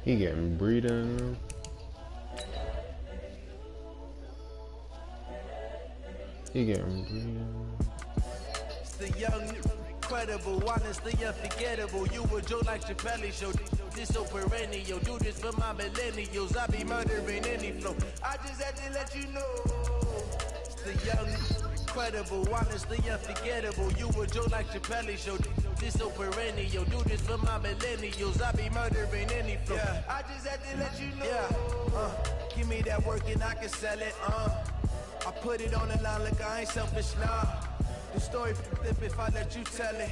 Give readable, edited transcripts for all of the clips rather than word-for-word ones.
He getting breeding. He getting breeding. It's the young, incredible, honestly unforgettable. You a joke like Chappelle show. This so perennial. Do this for my millennials. I be murdering any flow. I just had to let you know. It's the young, incredible, honestly unforgettable. You a joke like Chappelle show. This so perennial. Do this for my millennials. I be murdering any flow. Yeah. I just had to let you know. Yeah. Give me that work and I can sell it. I put it on the line like I ain't selfish, nah. The story flip if I let you tell it.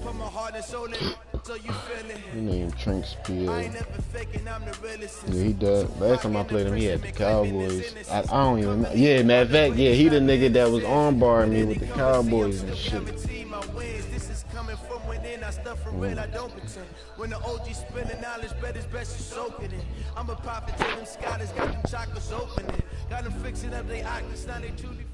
Put my heart and soul in it so you feel it. He named Trink Spear. I ain't never faking, I'm the realest. Yeah, he does. Last time I played him, he had the Cowboys. I don't even know. Yeah, matter of fact, yeah, he the nigga that was armbarring me with the Cowboys and shit. This is coming from within. I stuff for real, I don't pretend. When the OG spilling knowledge, bet it's best you soaking it. I'm a prophet to them scholars, got them chakras opening. Got them fixing up they octaves, now they truly.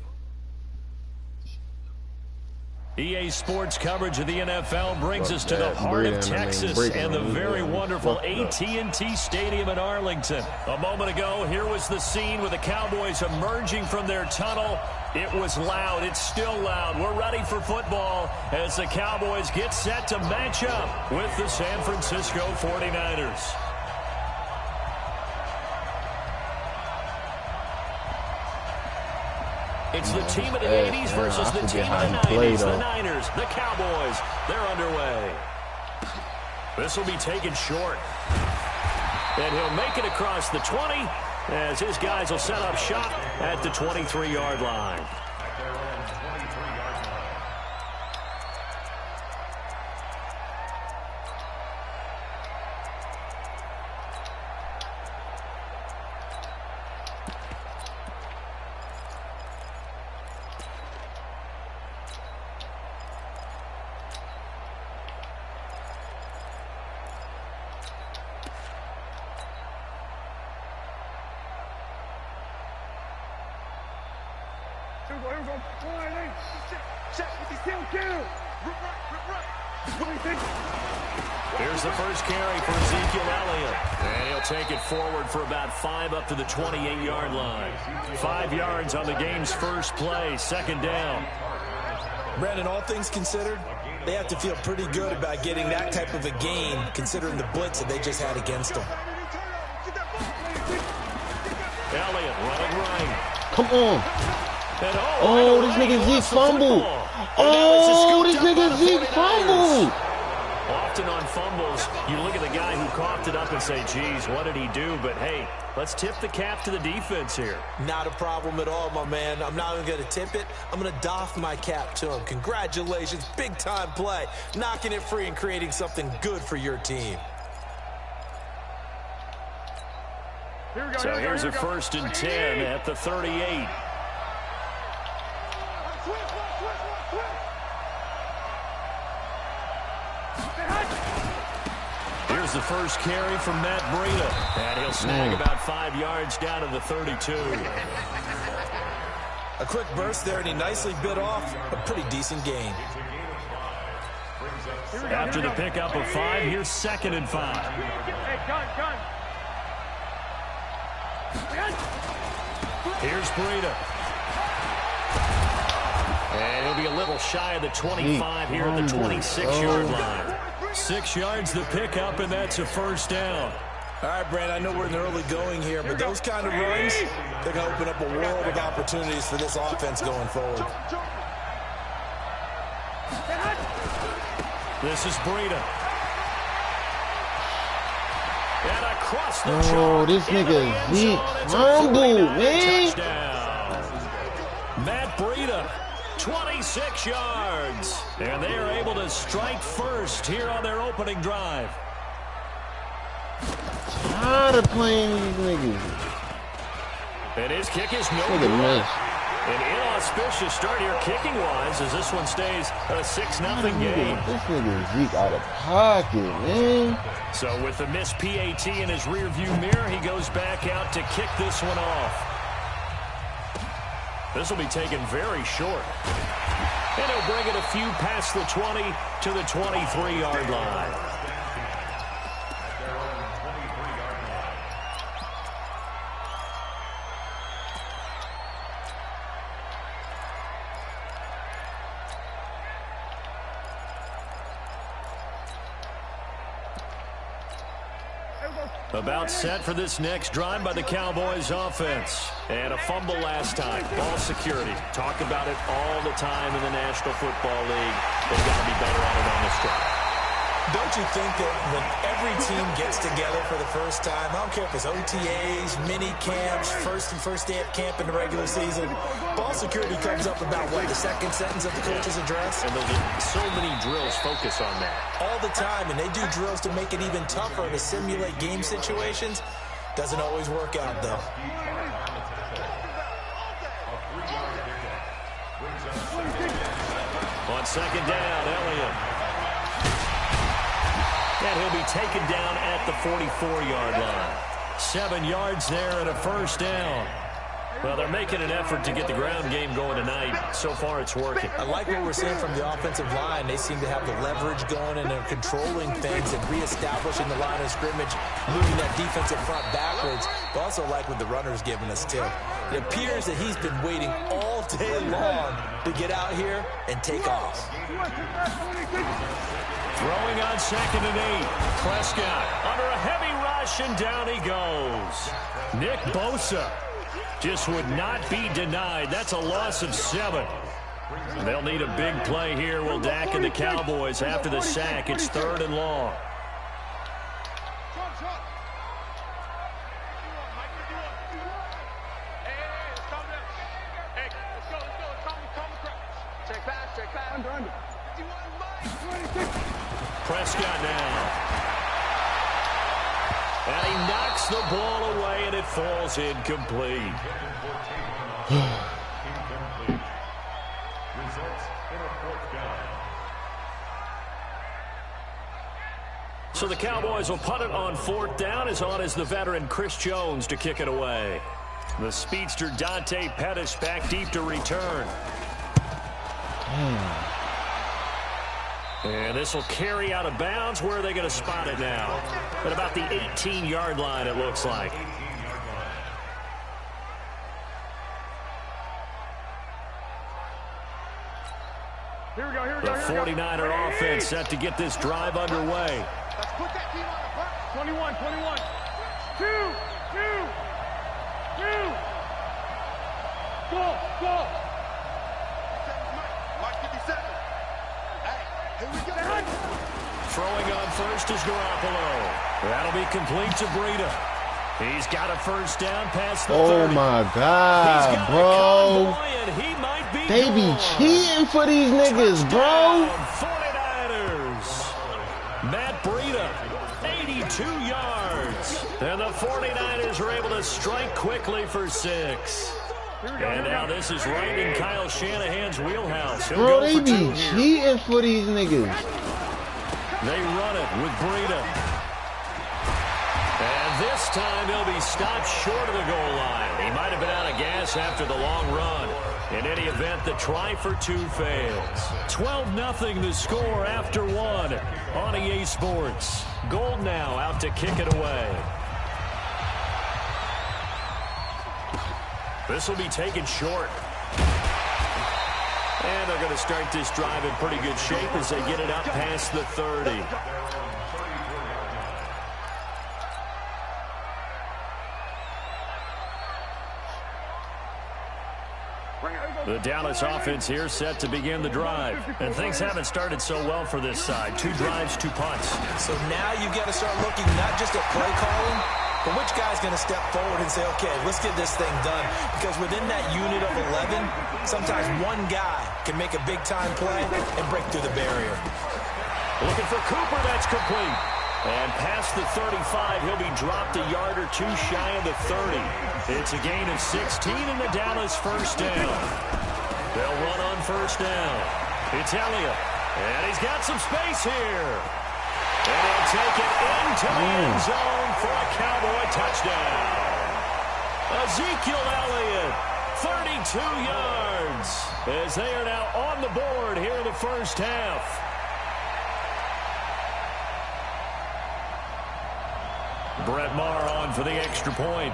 EA Sports coverage of the NFL brings us to the heart of Texas and the very wonderful AT&T Stadium in Arlington. A moment ago, here was the scene with the Cowboys emerging from their tunnel. It was loud. It's still loud. We're ready for football as the Cowboys get set to match up with the San Francisco 49ers. It's the team of the 80s versus the team of the 90s. The Niners, the Cowboys, they're underway. This will be taken short. And he'll make it across the 20 as his guys will set up shop at the 23-yard line. Here's the first carry for Ezekiel Elliott. And he'll take it forward for about 5 up to the 28-yard line. 5 yards on the game's first play, second down. Brandon, all things considered, they have to feel pretty good about getting that type of a gain, considering the blitz that they just had against them. Elliott running right. Come on. And oh, this nigga Zeke fumbled. Oh, this nigga Zeke fumbled. Often on fumbles, you look at the guy who coughed it up and say, geez, what did he do? But, hey, let's tip the cap to the defense here. Not a problem at all, my man. I'm not even going to tip it. I'm going to doff my cap to him. Congratulations, big-time play. Knocking it free and creating something good for your team. So here's a 1st and 10 at the 38. Here's the first carry from Matt Breida. And he'll snag about 5 yards down to the 32. A quick burst there, and he nicely bit off a pretty decent gain. After the pickup of 5, here's 2nd and 5. Here's Breida. And he'll be a little shy of the 25 here at the 26-yard line. 6 yards the pickup, and that's a 1st down. All right, Brad, I know we're in the early going here, but those kind of runs, they're going to open up a world of opportunities for this offense going forward. This is Breida. And across the oh, this nigga Zeke fumbled, man. Matt Breida, 26 yards. And they are able to strike first here on their opening drive. Tired of playing these niggas. And his kick is no good. An inauspicious start here kicking-wise as this one stays a 6-0 game. This nigga Zeke out of pocket, man. So with the missed PAT in his rearview mirror, he goes back out to kick this one off. This will be taken very short. And he'll bring it a few past the 20 to the 23-yard line. About set for this next drive by the Cowboys offense. And a fumble last time. Ball security. Talk about it all the time in the National Football League. They've got to be better at it on this drive. Don't you think that when every team gets together for the first time, I don't care if it's OTAs, mini camps, first day of camp in the regular season, ball security comes up about, what, the second sentence of the coach's address? And so many drills focus on that. All the time, and they do drills to make it even tougher to simulate game situations. Doesn't always work out, though. On second down, Elliott. And he'll be taken down at the 44-yard line. 7 yards there and a first down. Well, they're making an effort to get the ground game going tonight. So far, it's working. I like what we're seeing from the offensive line. They seem to have the leverage going, and they're controlling things and reestablishing the line of scrimmage, moving that defensive front backwards. But also like what the runner's giving us, too. It appears that he's been waiting all day long to get out here and take off. Throwing on 2nd and 8. Prescott under a heavy rush, and down he goes. Nick Bosa just would not be denied. That's a loss of 7. They'll need a big play here. Will Dak and the Cowboys after the sack. It's 3rd and long. Prescott now. And he knocks the ball away, and it falls incomplete. So the Cowboys will punt it on 4th down. As on is the veteran Chris Jones to kick it away. The speedster Dante Pettis back deep to return. And this will carry out of bounds. Where are they going to spot it now? At about the 18-yard line, it looks like. The 49er offense set to get this drive underway. Let's put that team on the front. 21, 21. 2. Go. Throwing on first is Garoppolo. That'll be complete to Breida. He's got a first down past the 30. Oh my God, bro. He might be they be cheating for these niggas, bro. 49ers. Matt Breida, 82 yards. And the 49ers are able to strike quickly for 6. And now this is right in Kyle Shanahan's wheelhouse. Bro, they be cheating for these niggas. They run it with Breida. And this time he'll be stopped short of the goal line. He might have been out of gas after the long run. In any event, the try for 2 fails. 12-0 the score after 1 on EA Sports. Gold now out to kick it away. This will be taken short. And they're going to start this drive in pretty good shape as they get it up past the 30. The Dallas offense here set to begin the drive. And things haven't started so well for this side. 2 drives, 2 punts. So now you've got to start looking not just at play calling, but which guy's going to step forward and say, okay, let's get this thing done. Because within that unit of 11, sometimes one guy can make a big-time play and break through the barrier. Looking for Cooper, that's complete. And past the 35, he'll be dropped a yard or 2 shy of the 30. It's a gain of 16 in the Dallas first down. They'll run on first down. It's Elliott. And he's got some space here. And he'll take it into the end zone for a Cowboy touchdown. Ezekiel Elliott, 32 yards, as they are now on the board here in the first half. Brett Maher on for the extra point.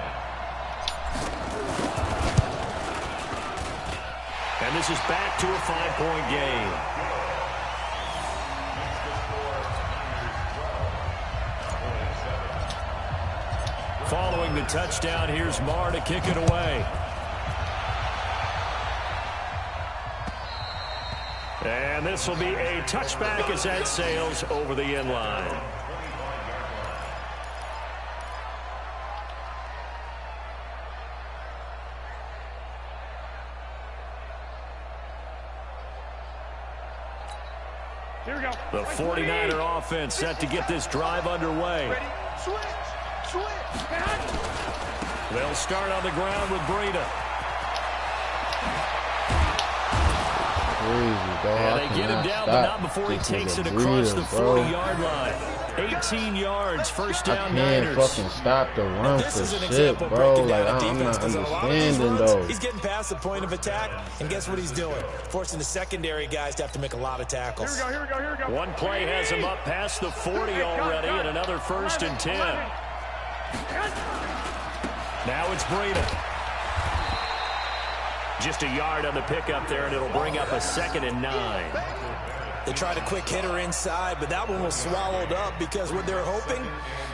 And this is back to a 5-point game. Following the touchdown, here's Marr to kick it away. And this will be a touchback as that sails over the end line. Here we go. The 49er offense set to get this drive underway. Ready? Switch. They'll start on the ground with Breida. And they get him down, but not before he takes it across the 40-yard line. 18 yards, first down Niners. I can't fucking stop the run for shit, bro. Like, I'm not understanding, though. He's getting past the point of attack, and guess what he's doing? Forcing the secondary guys to have to make a lot of tackles. Here we go. One play has him up past the 40 already, and another 1st and 10. Now it's Breida. Just a yard on the pickup there, and it'll bring up a 2nd and 9. They tried a quick hitter inside, but that one was swallowed up because what they're hoping,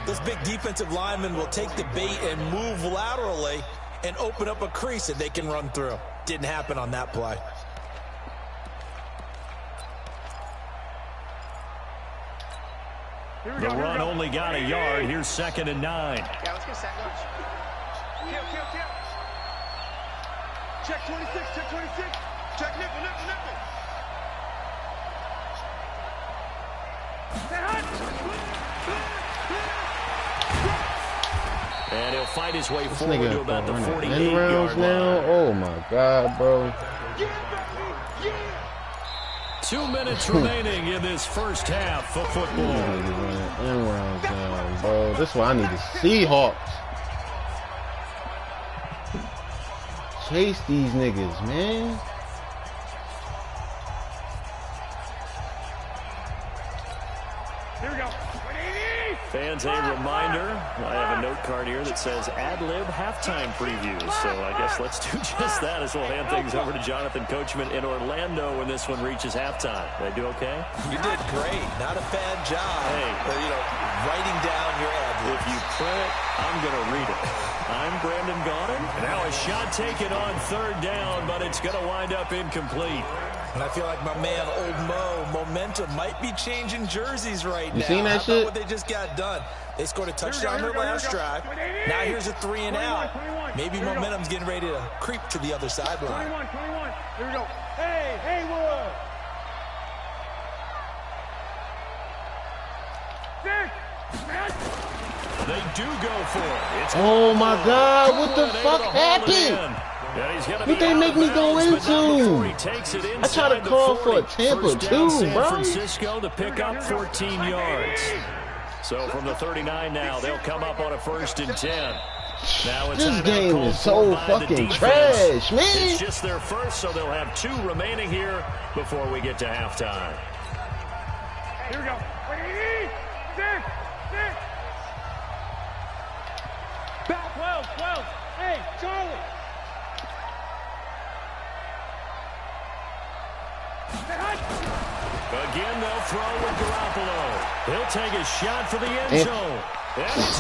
this big defensive lineman will take the bait and move laterally and open up a crease that they can run through. Didn't happen on that play. The run only got a yard. Here's 2nd and 9. Yeah, let's get sandwich. Kill. Check 26. Check nickel. And he'll fight his way forward to about the 48-yard line. Oh, my God, bro. 2 minutes remaining in this first half of football. End rounds now, bro. This is why I need the Seahawks. Chase these niggas, man. Here we go. Fans, a reminder, I have a note card here that says ad-lib halftime previews. So I guess let's do just that as we'll hand things over to Jonathan Coachman in Orlando when this one reaches halftime. Did I do okay? You did great. Not a bad job. Hey, writing down your ad-libs. If you print it, I'm going to read it. I'm Brandon Gaudin. Now a shot taken on 3rd down, but it's going to wind up incomplete. And I feel like my man, Old Mo, momentum might be changing jerseys right now. You seen that How shit? about what they just got done? They scored a touchdown their last drive. Now here's a 3 and out. Maybe momentum's getting ready to creep to the other sideline. 21. Here we go. Hey, Haywood. 6. They do go for it. Oh, my God. What the fuck happened? What they make me go into? I try to call for a Tampa too, San bro. Francisco to pick up 14 yards. So from the 39 now, they'll come up on a 1st and 10. Now it's this game is so fucking trash, man. It's just their first, so they'll have 2 remaining here before we get to halftime. Here we go. 6. Back 12. Hey, Charlie. Again, they'll throw with Garoppolo. He'll take a shot for the end zone.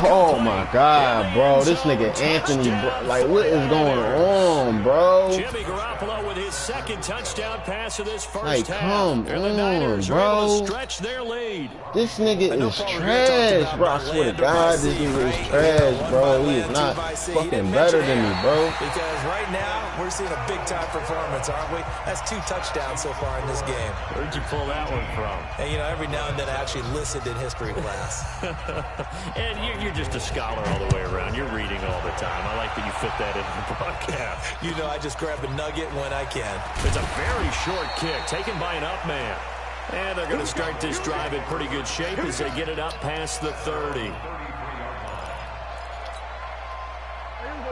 Oh, my God, bro. This nigga Anthony, bro, like, what is going on, bro? Jimmy Garoppolo with his 2nd touchdown pass of this first like, half. come and the on, Niners bro. are able to stretch their lead. This nigga is trash, bro. I swear to God, this nigga is trash, bro. He is not fucking better than me, bro. Because right now, we're seeing a big-time performance, aren't we? That's 2 touchdowns so far in this game. Where'd you pull that one from? And, every now and then I actually listened in history class. And you're just a scholar all the way around. You're reading all the time. I like that you fit that into the broadcast. I just grab a nugget when I can. It's a very short kick taken by an up man. And they're going to start this drive in pretty good shape as they get it up past the 30.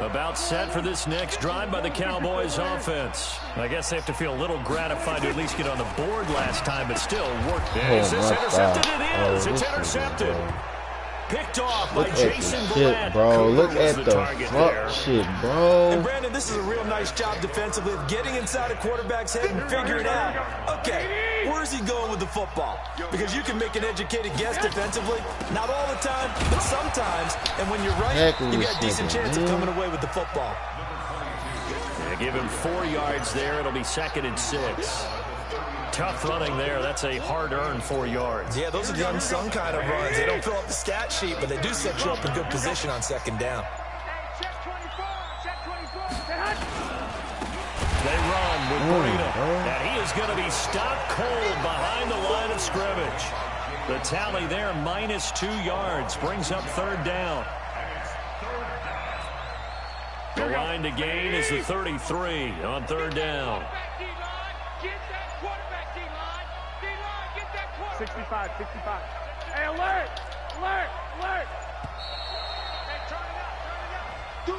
About set for this next drive by the Cowboys offense. I guess they have to feel a little gratified to at least get on the board last time, but still work. Is this intercepted? It is. It's intercepted. Picked off by Look at the Jason shit, Verrett. bro. Look Cooper was at the fuck shit, bro. And Brandon, this is a real nice job defensively of getting inside a quarterback's head and figuring out, okay, where's he going with the football? Because you can make an educated guess defensively, not all the time, but sometimes. And when you're right, you got a decent chance of coming away with the football. Yeah, give him 4 yards there. It'll be 2nd and 6. Tough running there. That's a hard-earned 4 yards. Yeah, those are the unsung kind of runs. They don't fill up the stat sheet, but they do set you up in good position on 2nd down. They run with Breida, and he is going to be stopped cold behind the line of scrimmage. The tally there, -2 yards, brings up 3rd down. The line to gain is the 33 on 3rd down. 65. Hey, alert! Hey, turn it up. Do.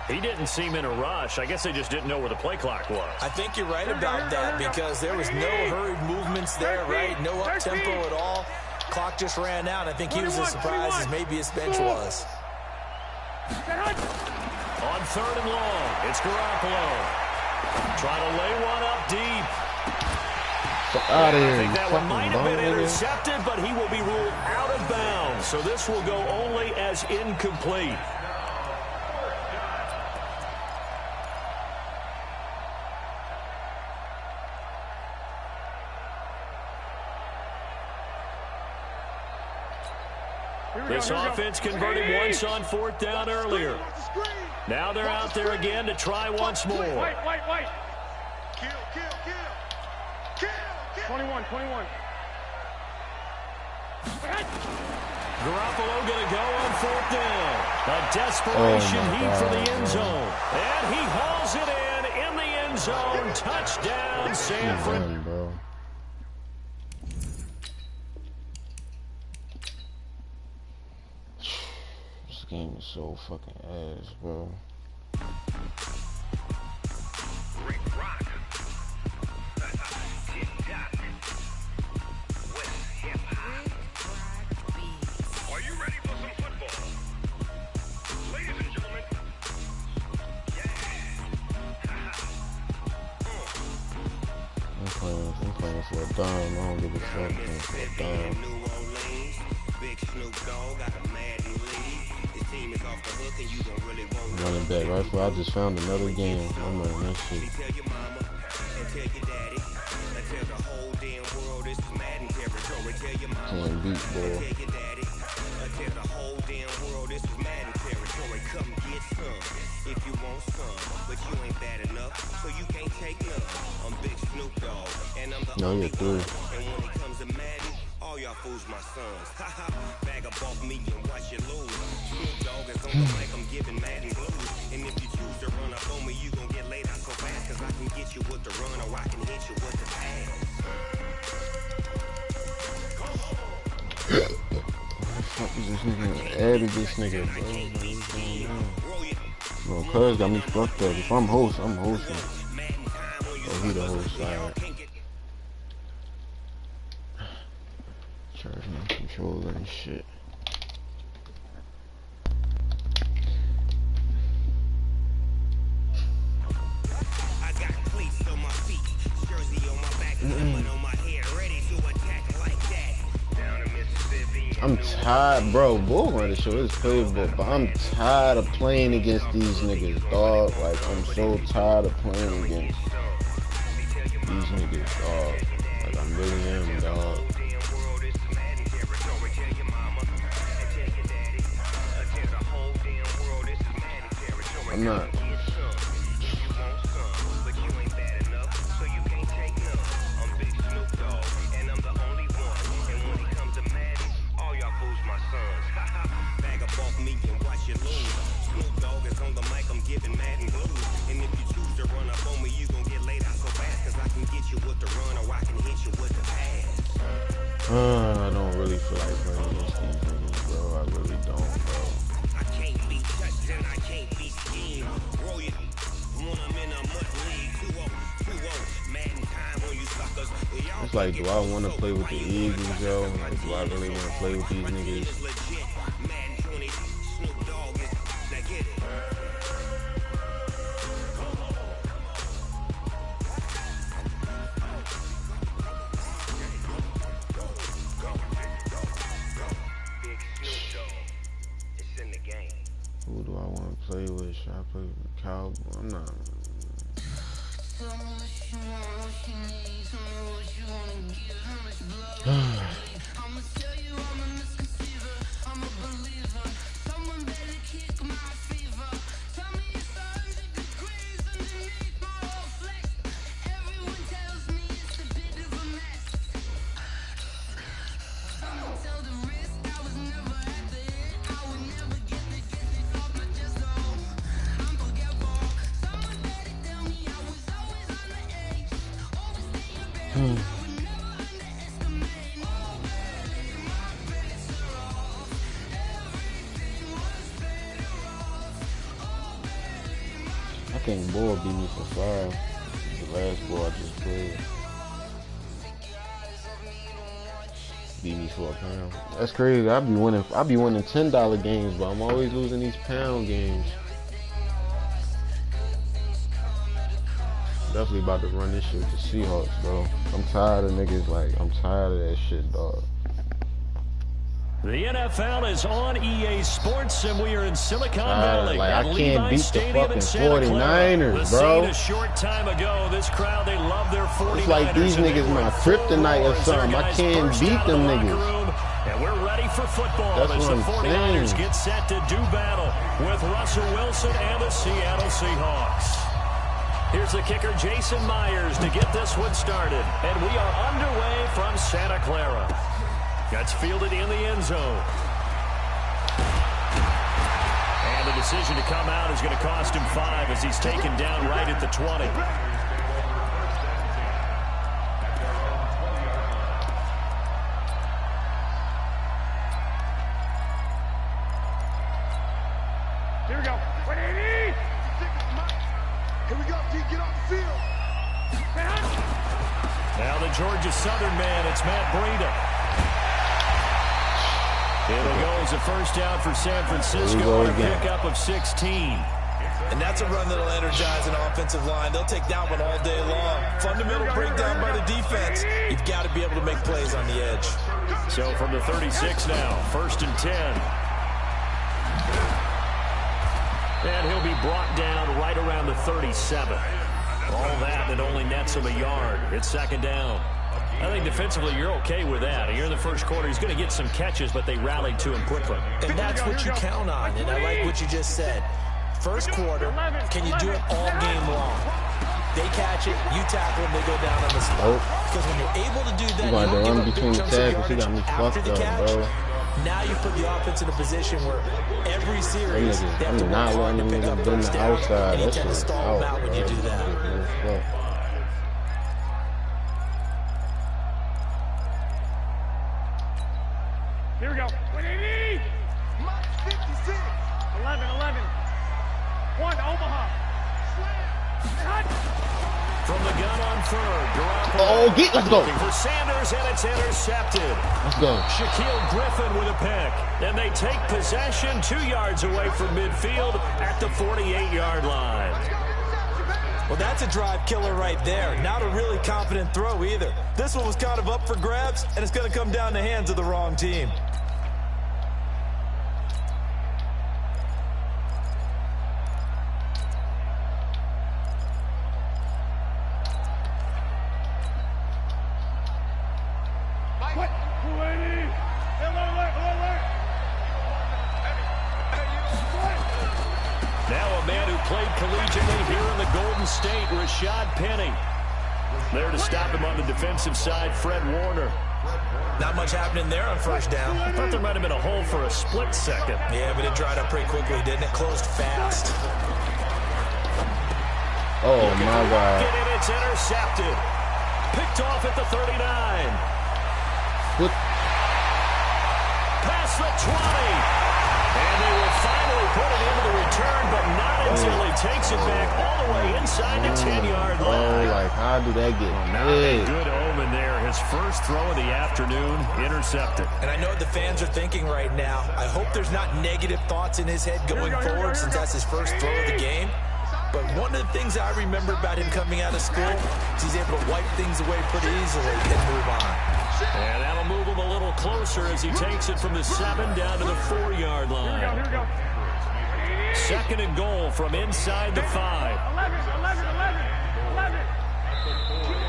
He didn't seem in a rush. I guess they just didn't know where the play clock was. I think you're right about that because there was no hurried movements there, right? No up-tempo at all. Clock just ran out. I think he was as surprised as maybe his bench was. On 3rd and long, it's Garoppolo. Trying to lay one up deep. Out of here, I think that one might have been intercepted, but he will be ruled out of bounds. So this will go only as incomplete. This offense converted once on 4th down earlier. Now they're out there again to try once more. Wait. Kill. 21. Garoppolo going to go on 4th down. A desperation heat for the end zone. And he hauls it in the end zone. Touchdown, San Fran. Bro. This game is so fucking ass, bro. I'm playing for a dime. I don't give a fuck. I'm playing for a dime. Running back right before I just found another game. I'm running that shit. Can't beat, boy. If you want some, but you ain't bad enough, so you can't take none. I'm Big Snoop Dogg, and I'm the only one. And when it comes to Madden, all y'all fools my sons. Haha, bag up off me and watch you lose. Snoop Dogg is on the mic, I'm giving Madden blues. And if you choose to run up on me, you gon' get laid out so fast, cause I can get you with the run or I can hit you with the pass. What the fuck is this nigga? Added this nigga, bro. No, cuz got me fucked up. If I'm host, I'm hosting. Oh, he the host, alright. Charge my controller and shit. I got cleats on my feet, jersey on my back, lemon on my hair, ready to attack like that. Down in Mississippi. I'm tired, bro. Bull Runner show is playable, but I'm tired of playing against these niggas, dog. Like, I'm so tired of playing against these niggas, dog. Like, I really am, dog. I'm not. I don't really feel like playing against these niggas, bro. I really don't, bro. I can't be touched and I can't be schemed. Roll you when I'm in a mud league. 2-0, Madden time on you suckers. It's like, do I want to play with the Eagles, yo? Like, do I really want to play with these niggas? Who do I want to play with? Should I play with the Cowboys? I'm not. I think Boy beat me for 5. The last ball I just played. Beat me for £1. That's crazy. I be winning $10 games, but I'm always losing these pound games. Definitely about to run this shit with the Seahawks, bro. I'm tired of niggas, like, I'm tired of that shit, dog. The NFL is on EA Sports, and we are in Silicon Valley. Like, I can't beat the fucking 49ers, bro. A short time ago, this crowd, they love their 49ers. It's like these niggas my kryptonite or something. I can't beat them niggas. And we're ready for football. That's as what the I'm 49ers saying. get set to do battle with Russell Wilson and the Seattle Seahawks. Here's the kicker, Jason Myers, to get this one started. And we are underway from Santa Clara. That's fielded in the end zone. And the decision to come out is going to cost him 5 as he's taken down right at the 20. Here we go. 180. Here we go. Get off the field. Now the Georgia Southern man, it's Matt Breida. It'll go as a first down for San Francisco and a pickup of 16. And that's a run that'll energize an offensive line. They'll take that one all day long. Fundamental breakdown by the defense. You've got to be able to make plays on the edge. So from the 36 now, 1st and 10. And he'll be brought down right around the 37. All that, it only nets him a yard. It's 2nd down. I think defensively you're okay with that. Here in the first quarter, he's going to get some catches, but they rallied to him quickly. And that's what you count on, and I like what you just said. First quarter, can you do it all game long? They catch it, you tackle them, they go down on the spot. Because when you're able to do that, you don't give up big chunks of yardage after the catch. Now you put the offense in a position where every series they have to work hard to pick up first down, and you tend to stall them out when you do that. Here we go. 180. 56. 11. 1, Omaha. From the gun on 3rd, let's go. Looking for Sanders, and it's intercepted. Let's go. Shaquille Griffin with a pick. And they take possession 2 yards away from midfield at the 48-yard line. Well, that's a drive killer right there. Not a really confident throw either. This one was kind of up for grabs, and it's going to come down the hands of the wrong team. There to stop him on the defensive side, Fred Warner. Not much happening there on first down. I thought there might have been a hole for a split second. Yeah, but it dried up pretty quickly, didn't it? Closed fast. Oh, my God. And it's intercepted. Picked off at the 39. What? Past the 20. And they will finally put it into the return, but not until he takes it back all the way inside the 10-yard line. Oh, like, how do that get on Not a good omen there. his first throw of the afternoon, intercepted. And I know what the fans are thinking right now. I hope there's not negative thoughts in his head going forward since that's his first throw of the game. But one of the things I remember about him coming out of school is he's able to wipe things away pretty easily and move on. And that'll move him a little closer as he takes it from the 7 down to the 4-yard line. Here we go. 2nd and goal from inside the 5. 11.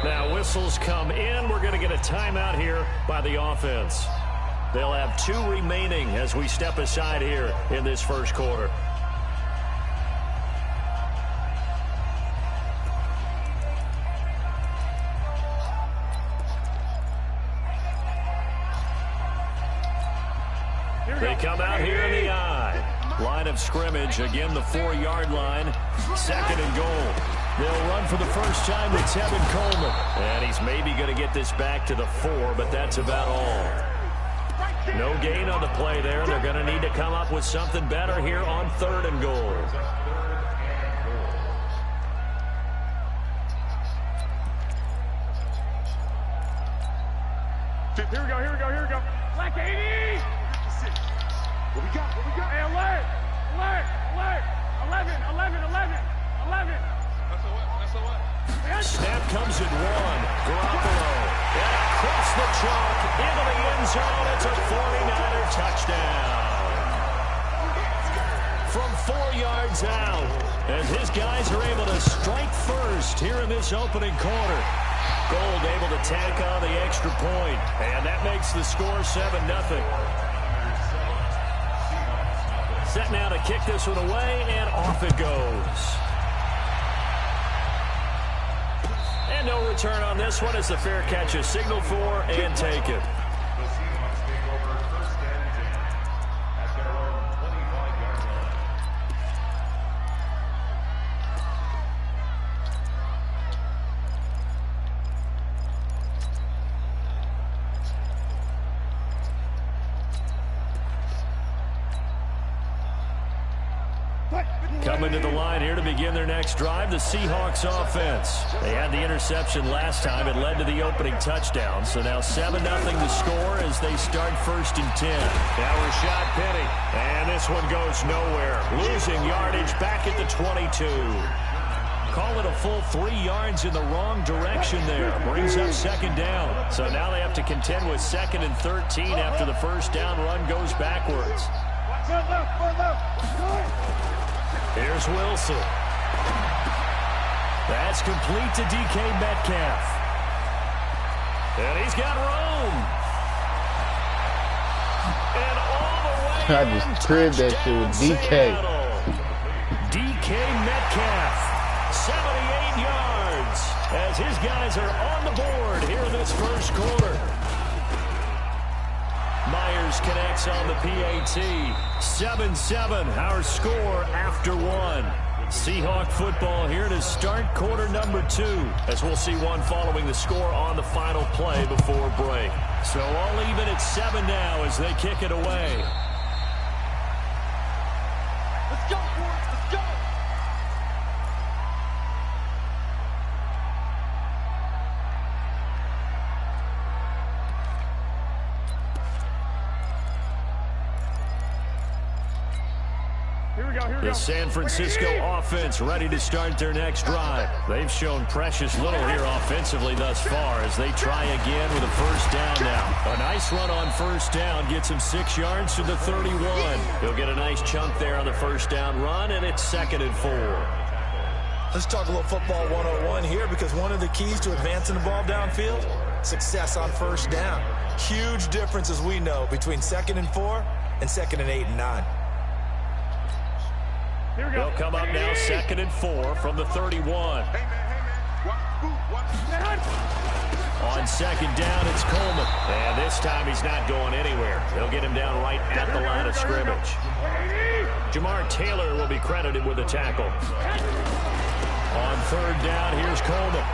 Now whistles come in. We're going to get a timeout here by the offense. They'll have 2 remaining as we step aside here in this first quarter. They come out here in the I. Line of scrimmage, again the 4-yard line. 2nd and goal. They'll run for the first time with Tevin Coleman. And he's maybe going to get this back to the 4, but that's about all. No gain on the play there. They're going to need to come up with something better here on 3rd and goal. Here we go. Black 80. What we got? Hey, alert. 11. That's a what? Snap comes in 1. Garoppolo. And across the chalk into the end zone. It's a 49er touchdown. From 4 yards out. As his guys are able to strike first here in this opening quarter. Gold able to tack on the extra point. And that makes the score 7-0. Set now to kick this one away, and off it goes. And no return on this one as the fair catch is signaled for and taken. Coming to the line here to begin their next drive, the Seahawks offense. They had the interception last time. It led to the opening touchdown. So now 7-0 the score as they start 1st and 10. Now Rashad Penny. And this one goes nowhere. Losing yardage back at the 22. Call it a full 3 yards in the wrong direction there. Brings up 2nd down. So now they have to contend with 2nd and 13 after the first down run goes backwards. Here's Wilson. That's complete to DK Metcalf. And he's got room. And all the way I just cribbed that shit with DK. DK Metcalf, 78 yards, as his guys are on the board here in this first quarter. Myers connects on the PAT. 7-7, our score after 1. Seahawk football here to start quarter number 2, as we'll see one following the score on the final play before break. So all even at 7 now as they kick it away. Let's go, boys. Let's go. The San Francisco offense ready to start their next drive. They've shown precious little here offensively thus far as they try again with a first down now. A nice run on first down gets him 6 yards to the 31. He'll get a nice chunk there on the first down run, and it's 2nd and 4. Let's talk a little football 101 here, because one of the keys to advancing the ball downfield, success on first down. Huge difference, as we know, between 2nd and 4 and 2nd and 8 and 9. They'll come up now 2nd and 4 from the 31. On 2nd down, it's Coleman. And this time he's not going anywhere. They'll get him down right at the line of scrimmage. Jamar Taylor will be credited with a tackle. On 3rd down, here's Coleman.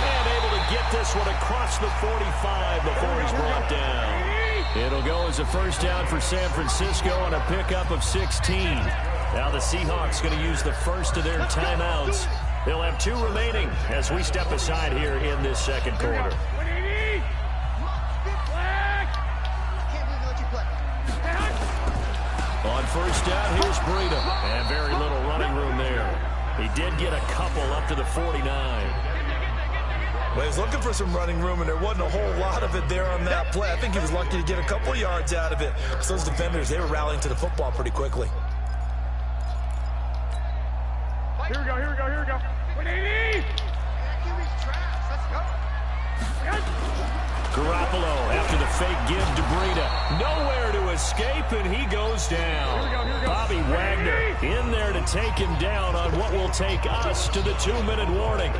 And able to get this one across the 45 before he's brought down. It'll go as a first down for San Francisco on a pickup of 16. Now the Seahawks going to use the first of their timeouts They'll have 2 remaining as we step aside here in this second quarter. On first down, here's Breida. And very little running room there. He did get a couple up to the 49. Well, he was looking for some running room, and there wasn't a whole lot of it there on that play. I think he was lucky to get a couple yards out of it. So those defenders, they were rallying to the football pretty quickly. Here we go, here we go, here we go. 180! Garoppolo after the fake give to Breida. Nowhere to escape, and he goes down. Here we go. Bobby Wagner in there to take him down on what will take us to the 2-minute warning.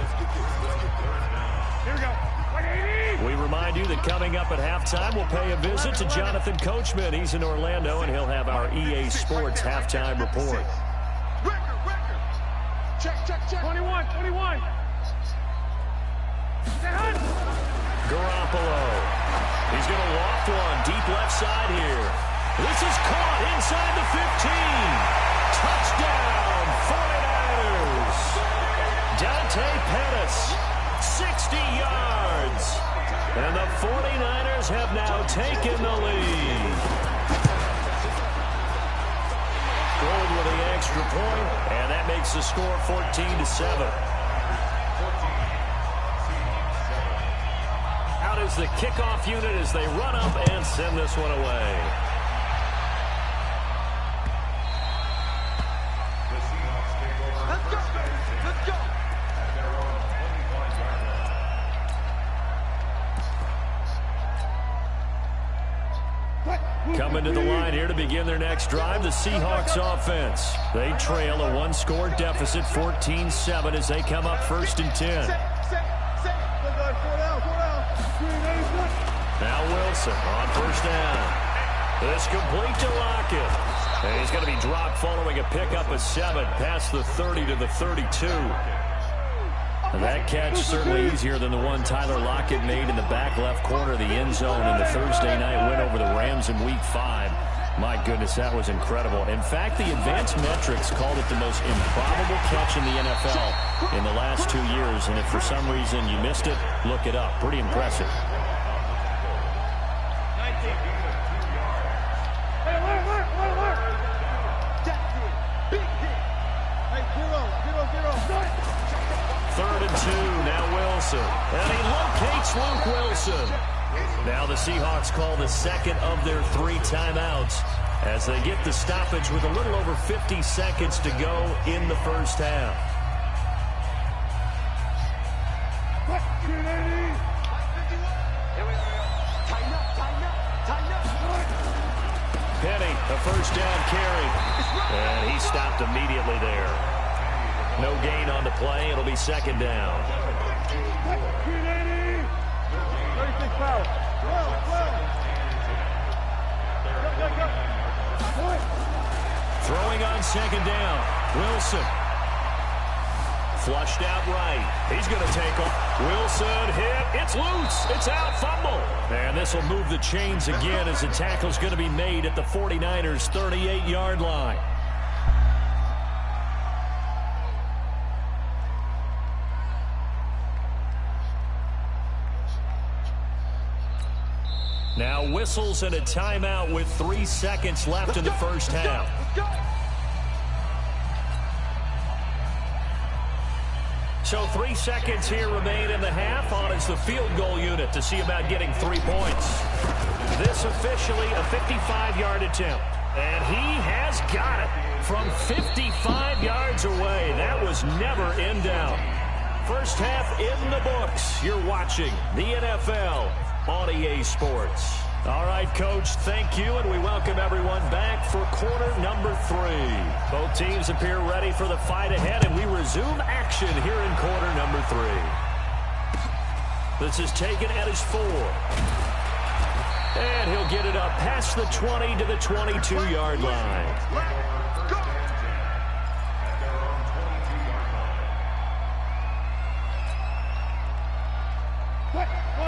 Here we go. 180! We remind you that coming up at halftime, we'll pay a visit to Jonathan Coachman. He's in Orlando, and he'll have our EA Sports halftime report. Check. 21. Garoppolo. He's going to loft one deep left side here. This is caught inside the 15. Touchdown, 49ers. Dante Pettis, 60 yards. And the 49ers have now taken the lead. Gold with the extra point, and that makes the score 14-7. Out is the kickoff unit as they run up and send this one away. Let's go. Coming to the line here to begin their next drive, the Seahawks offense. They trail a 1-score deficit, 14-7, as they come up 1st and 10. Now Wilson on 1st down. This complete to Lockett. And he's going to be dropped following a pickup of 7 past the 30 to the 32. And that catch certainly easier than the one Tyler Lockett made in the back left corner of the end zone in the Thursday night win over the Rams in Week 5. My goodness, that was incredible. In fact, the advanced metrics called it the most improbable catch in the NFL in the last 2 years. And if for some reason you missed it, look it up. Pretty impressive. Third and 2, now Wilson. And he locates Luke Wilson. Now the Seahawks call the second of their 3 timeouts as they get the stoppage with a little over 50 seconds to go in the first half. Penny, a first down carry. And he stopped immediately there. No gain on the play. It'll be 2nd down. 36 power. Throwing on 2nd down. Wilson. Flushed out right. He's going to take off. Wilson hit. It's loose. It's out. Fumble. And this will move the chains again as the tackle's going to be made at the 49ers' 38-yard line. Now whistles and a timeout with 3 seconds left in the first half. So 3 seconds here remain in the half. On is the field goal unit to see about getting 3 points. This officially a 55-yard attempt. And he has got it from 55 yards away. That was never in doubt. First half in the books. You're watching the NFL on EA Sports. All right, Coach, thank you, and we welcome everyone back for quarter number 3. Both teams appear ready for the fight ahead, and we resume action here in quarter number 3. This is taken at his 4. And he'll get it up past the 20 to the 22-yard line.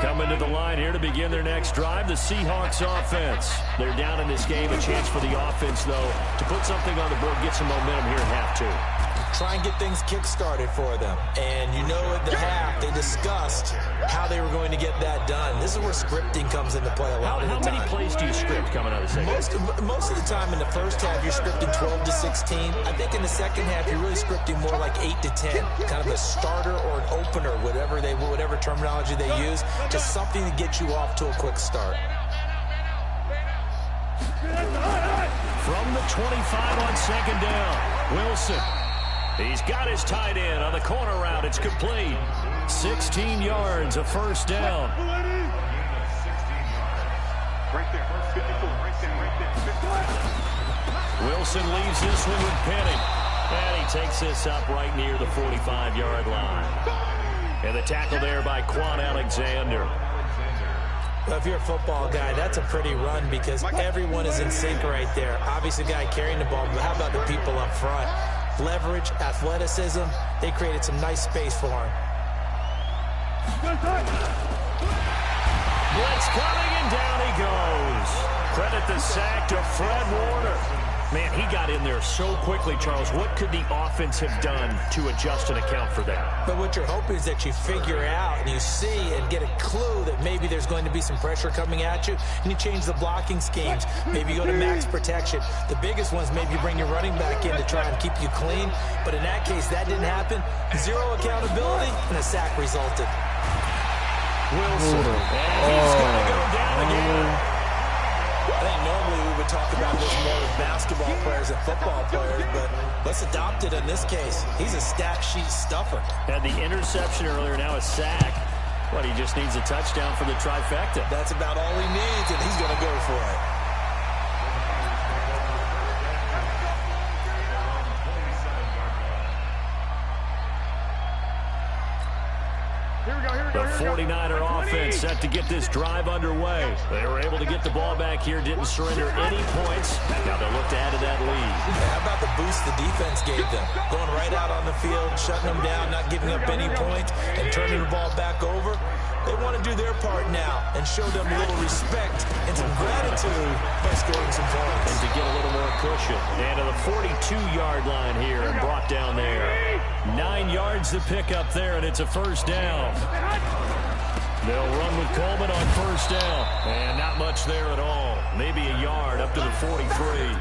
Coming to the line here to begin their next drive, the Seahawks offense. They're down in this game. A chance for the offense, though, to put something on the board, get some momentum here in half 2. try and get things kick-started for them. And you know at the half, they discussed how they were going to get that done. This is where scripting comes into play a lot of the time. How many plays do you script coming out of the second? Most of the time in the first half, you're scripting 12 to 16. I think in the second half, you're really scripting more like 8 to 10. Kind of a starter or an opener, whatever terminology they use. Just something to get you off to a quick start. From the 25 on second down, Wilson. He's got his tight end on the corner route. It's complete. 16 yards, a first down. Right there, 54, right there, 54. Wilson leaves this one with Penny. And he takes this up right near the 45-yard line. And the tackle there by Quan Alexander. Well, if you're a football guy, that's a pretty run because everyone is in sync right there. Obviously, the guy carrying the ball, but how about the people up front? Leverage, athleticism, they created some nice space for him. Blitz coming, and down he goes. Credit the sack to Fred Warner. Man, he got in there so quickly, Charles. What could the offense have done to adjust and account for that? But what you're hoping is that you figure out and you see and get a clue that maybe there's going to be some pressure coming at you, and you change the blocking schemes. Maybe you go to max protection. The biggest ones, maybe you bring your running back in to try and keep you clean. But in that case, that didn't happen. Zero accountability, and a sack resulted. Wilson, and he's going to go down again. I think normally we would talk about this more with basketball players and football players, but let's adopt it in this case. He's a stat sheet stuffer. Had the interception earlier, now a sack. But he just needs a touchdown for the trifecta. That's about all he needs, and he's going to go for it. The 49er offense set to get this drive underway. They were able to get the ball back here, didn't surrender any points. Now they'll look to add to that lead. How about the boost the defense gave them? Going right out on the field, shutting them down, not giving up any points, and turning the ball back over. They want to do their part now and show them a little respect and some gratitude by scoring some points. And to get a little more cushion. And to the 42-yard line here and brought down there. 9 yards to pick up there, and it's a first down. They'll run with Coleman on first down. And not much there at all. Maybe a yard up to the 43.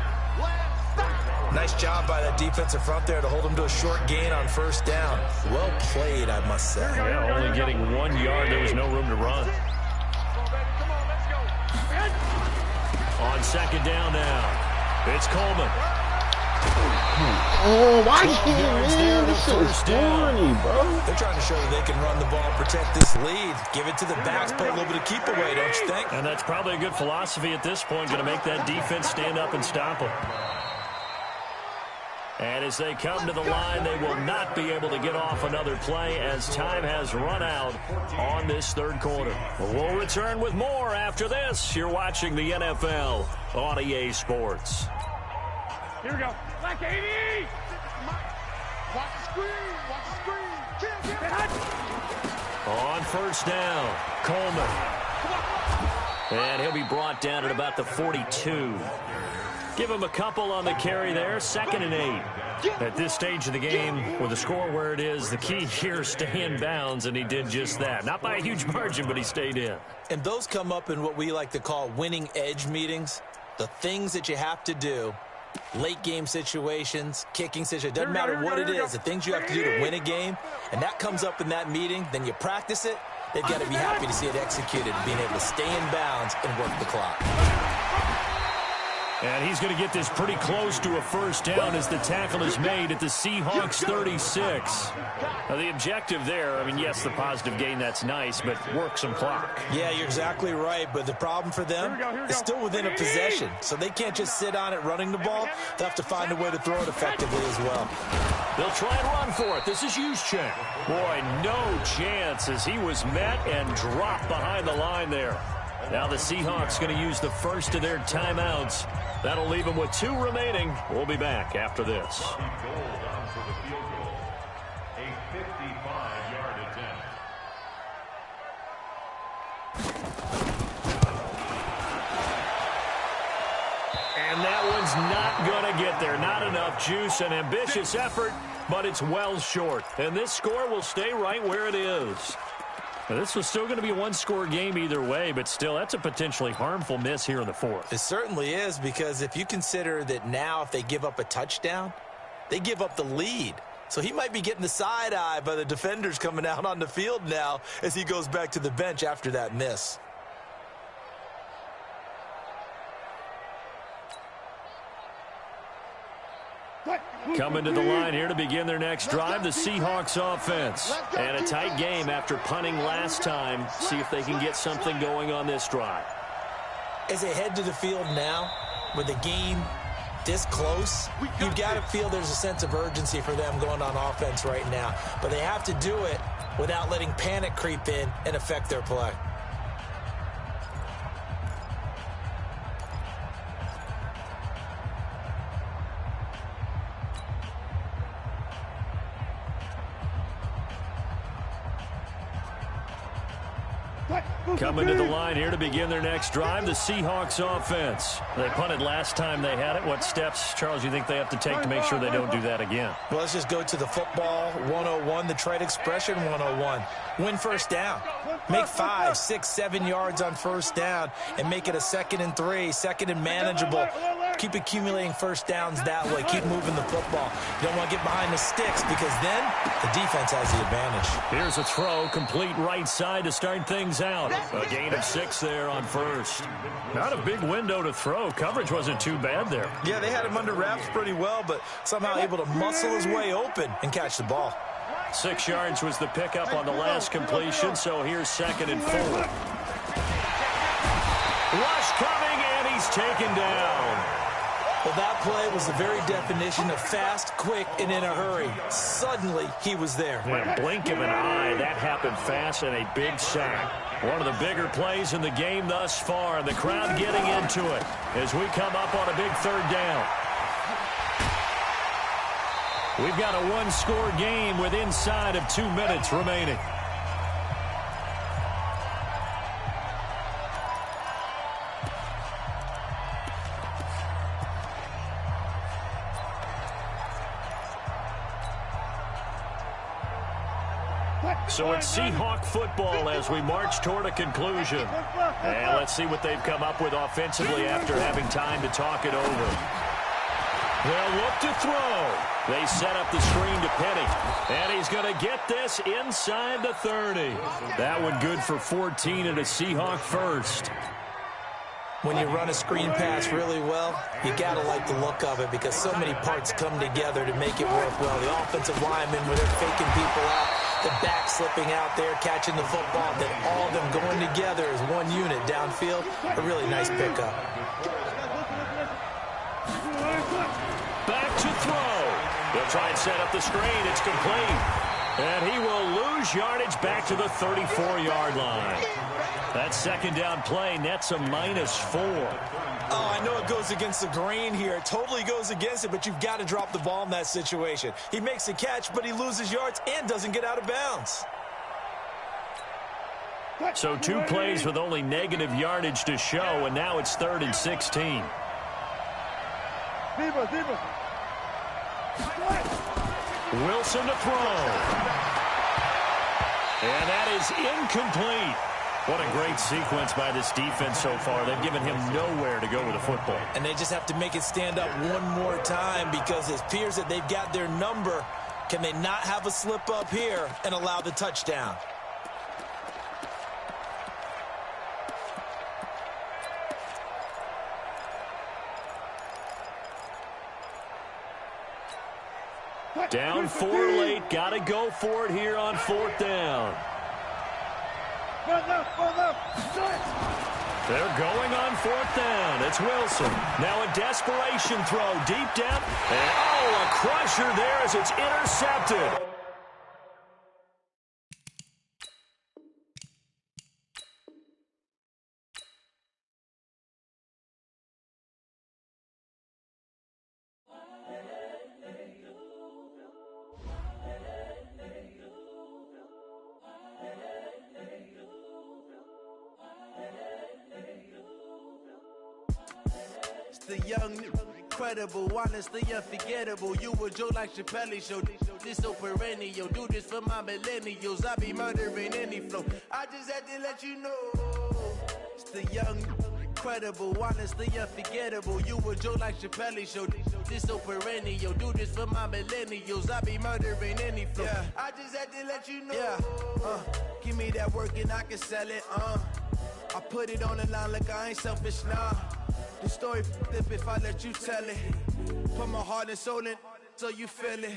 Nice job by that defensive front there to hold them to a short gain on first down. Well played, I must say. Yeah, only getting 1 yard. There was no room to run. On second down now, it's Coleman. Oh, why can't man? This shit's corny, bro. They're trying to show that they can run the ball, protect this lead. Give it to the backs, play a little bit of keep away, don't you think? And that's probably a good philosophy at this point, going to make that defense stand up and stop them. And as they come to the line, they will not be able to get off another play as time has run out on this third quarter. We'll return with more after this. You're watching the NFL on EA Sports. Here we go. Like 80. Watch the screen. Watch the screen. On first down, Coleman. And he'll be brought down at about the 42. Give him a couple on the carry there. 2nd and 8. At this stage of the game, with the score where it is, the key here is stay in bounds, and he did just that. Not by a huge margin, but he stayed in. And those come up in what we like to call winning edge meetings. The things that you have to do. Late game situations, kicking situations, doesn't matter what it is, the things you have to do to win a game, and that comes up in that meeting, then you practice it, they've got to be happy to see it executed, being able to stay in bounds and work the clock. And he's going to get this pretty close to a first down as the tackle is made at the Seahawks 36. Now, the objective there, I mean, yes, the positive gain, that's nice, but work some clock. Yeah, you're exactly right, but the problem for them is still within a possession, so they can't just sit on it running the ball. They'll have to find a way to throw it effectively as well. They'll try and run for it. This is Juszczyk. Boy, no chance as he was met and dropped behind the line there. Now the Seahawks going to use the first of their timeouts. That'll leave them with 2 remaining. We'll be back after this. And that one's not going to get there. Not enough juice. An ambitious effort, but it's well short. And this score will stay right where it is. Now, this was still going to be a one-score game either way, but still, that's a potentially harmful miss here in the fourth. It certainly is, because if you consider that now if they give up a touchdown, they give up the lead. So he might be getting the side eye by the defenders coming out on the field now as he goes back to the bench after that miss. Coming to the line here to begin their next drive, the Seahawks offense. And a tight game after punting last time. See if they can get something going on this drive. As they head to the field now, with the game this close, you've got to feel there's a sense of urgency for them going on offense right now. But they have to do it without letting panic creep in and affect their play. Coming to the line here to begin their next drive, the Seahawks offense. They punted last time they had it. What steps, Charles, you think they have to take to make sure they don't do that again? Well, let's just go to the football 101, the trade expression 101. Win first down. Make 5, 6, 7 yards on first down and make it a 2nd and 3, 2nd and manageable. Keep accumulating first downs that way. Keep moving the football. You don't want to get behind the sticks because then the defense has the advantage. Here's a throw, complete right side to start things out. A gain of 6 there on first. Not a big window to throw. Coverage wasn't too bad there. Yeah, they had him under wraps pretty well, but somehow able to muscle his way open and catch the ball. 6 yards was the pickup on the last completion, so here's 2nd and 4. Rush coming, and he's taken down. Well, that play was the very definition of fast, quick, and in a hurry. Suddenly, he was there. Yeah, blink of an eye, that happened fast, and a big sack. One of the bigger plays in the game thus far, and the crowd getting into it as we come up on a big 3rd down. We've got a one-score game with inside of 2 minutes remaining. So it's Seahawk football as we march toward a conclusion. And let's see what they've come up with offensively after having time to talk it over. They'll look to throw. They set up the screen to Penny. And he's going to get this inside the 30. That one good for 14 and a Seahawk first. When you run a screen pass really well, you got to like the look of it because so many parts come together to make it work well. The offensive linemen, where they're faking people out, the back slipping out there, catching the football, then all of them going together as one unit downfield. A really nice pickup. Back to throw. They'll try and set up the screen. It's complete. And he will lose yardage back to the 34-yard line. That 2nd down play nets a -4. Oh, I know it goes against the grain here. It totally goes against it, but you've got to drop the ball in that situation. He makes a catch, but he loses yards and doesn't get out of bounds. So 2 plays with only negative yardage to show, and now it's 3rd and 16. Wilson to throw. And that is incomplete. What a great sequence by this defense so far. They've given him nowhere to go with the football. And they just have to make it stand up one more time because it appears that they've got their number. Can they not have a slip up here and allow the touchdown? Down 4 late. Got to go for it here on 4th down. They're going on 4th down. It's Wilson. Now a desperation throw deep down. And, oh, a crusher there as it's intercepted. The young incredible, honestly unforgettable. You a joke like Chappelle show. This so perennial. Do this for my millennials. I be murdering any flow. I just had to let you know. It's the young, incredible, honestly unforgettable. You a joke like Chappelle show. This so perennial. Do this for my millennials. I be murdering any flow. Yeah. I just had to let you know. Yeah. Give me that work and I can sell it. I put it on the line like I ain't selfish, nah. The story flip if I let you tell it. Put my heart and soul in so you feel it.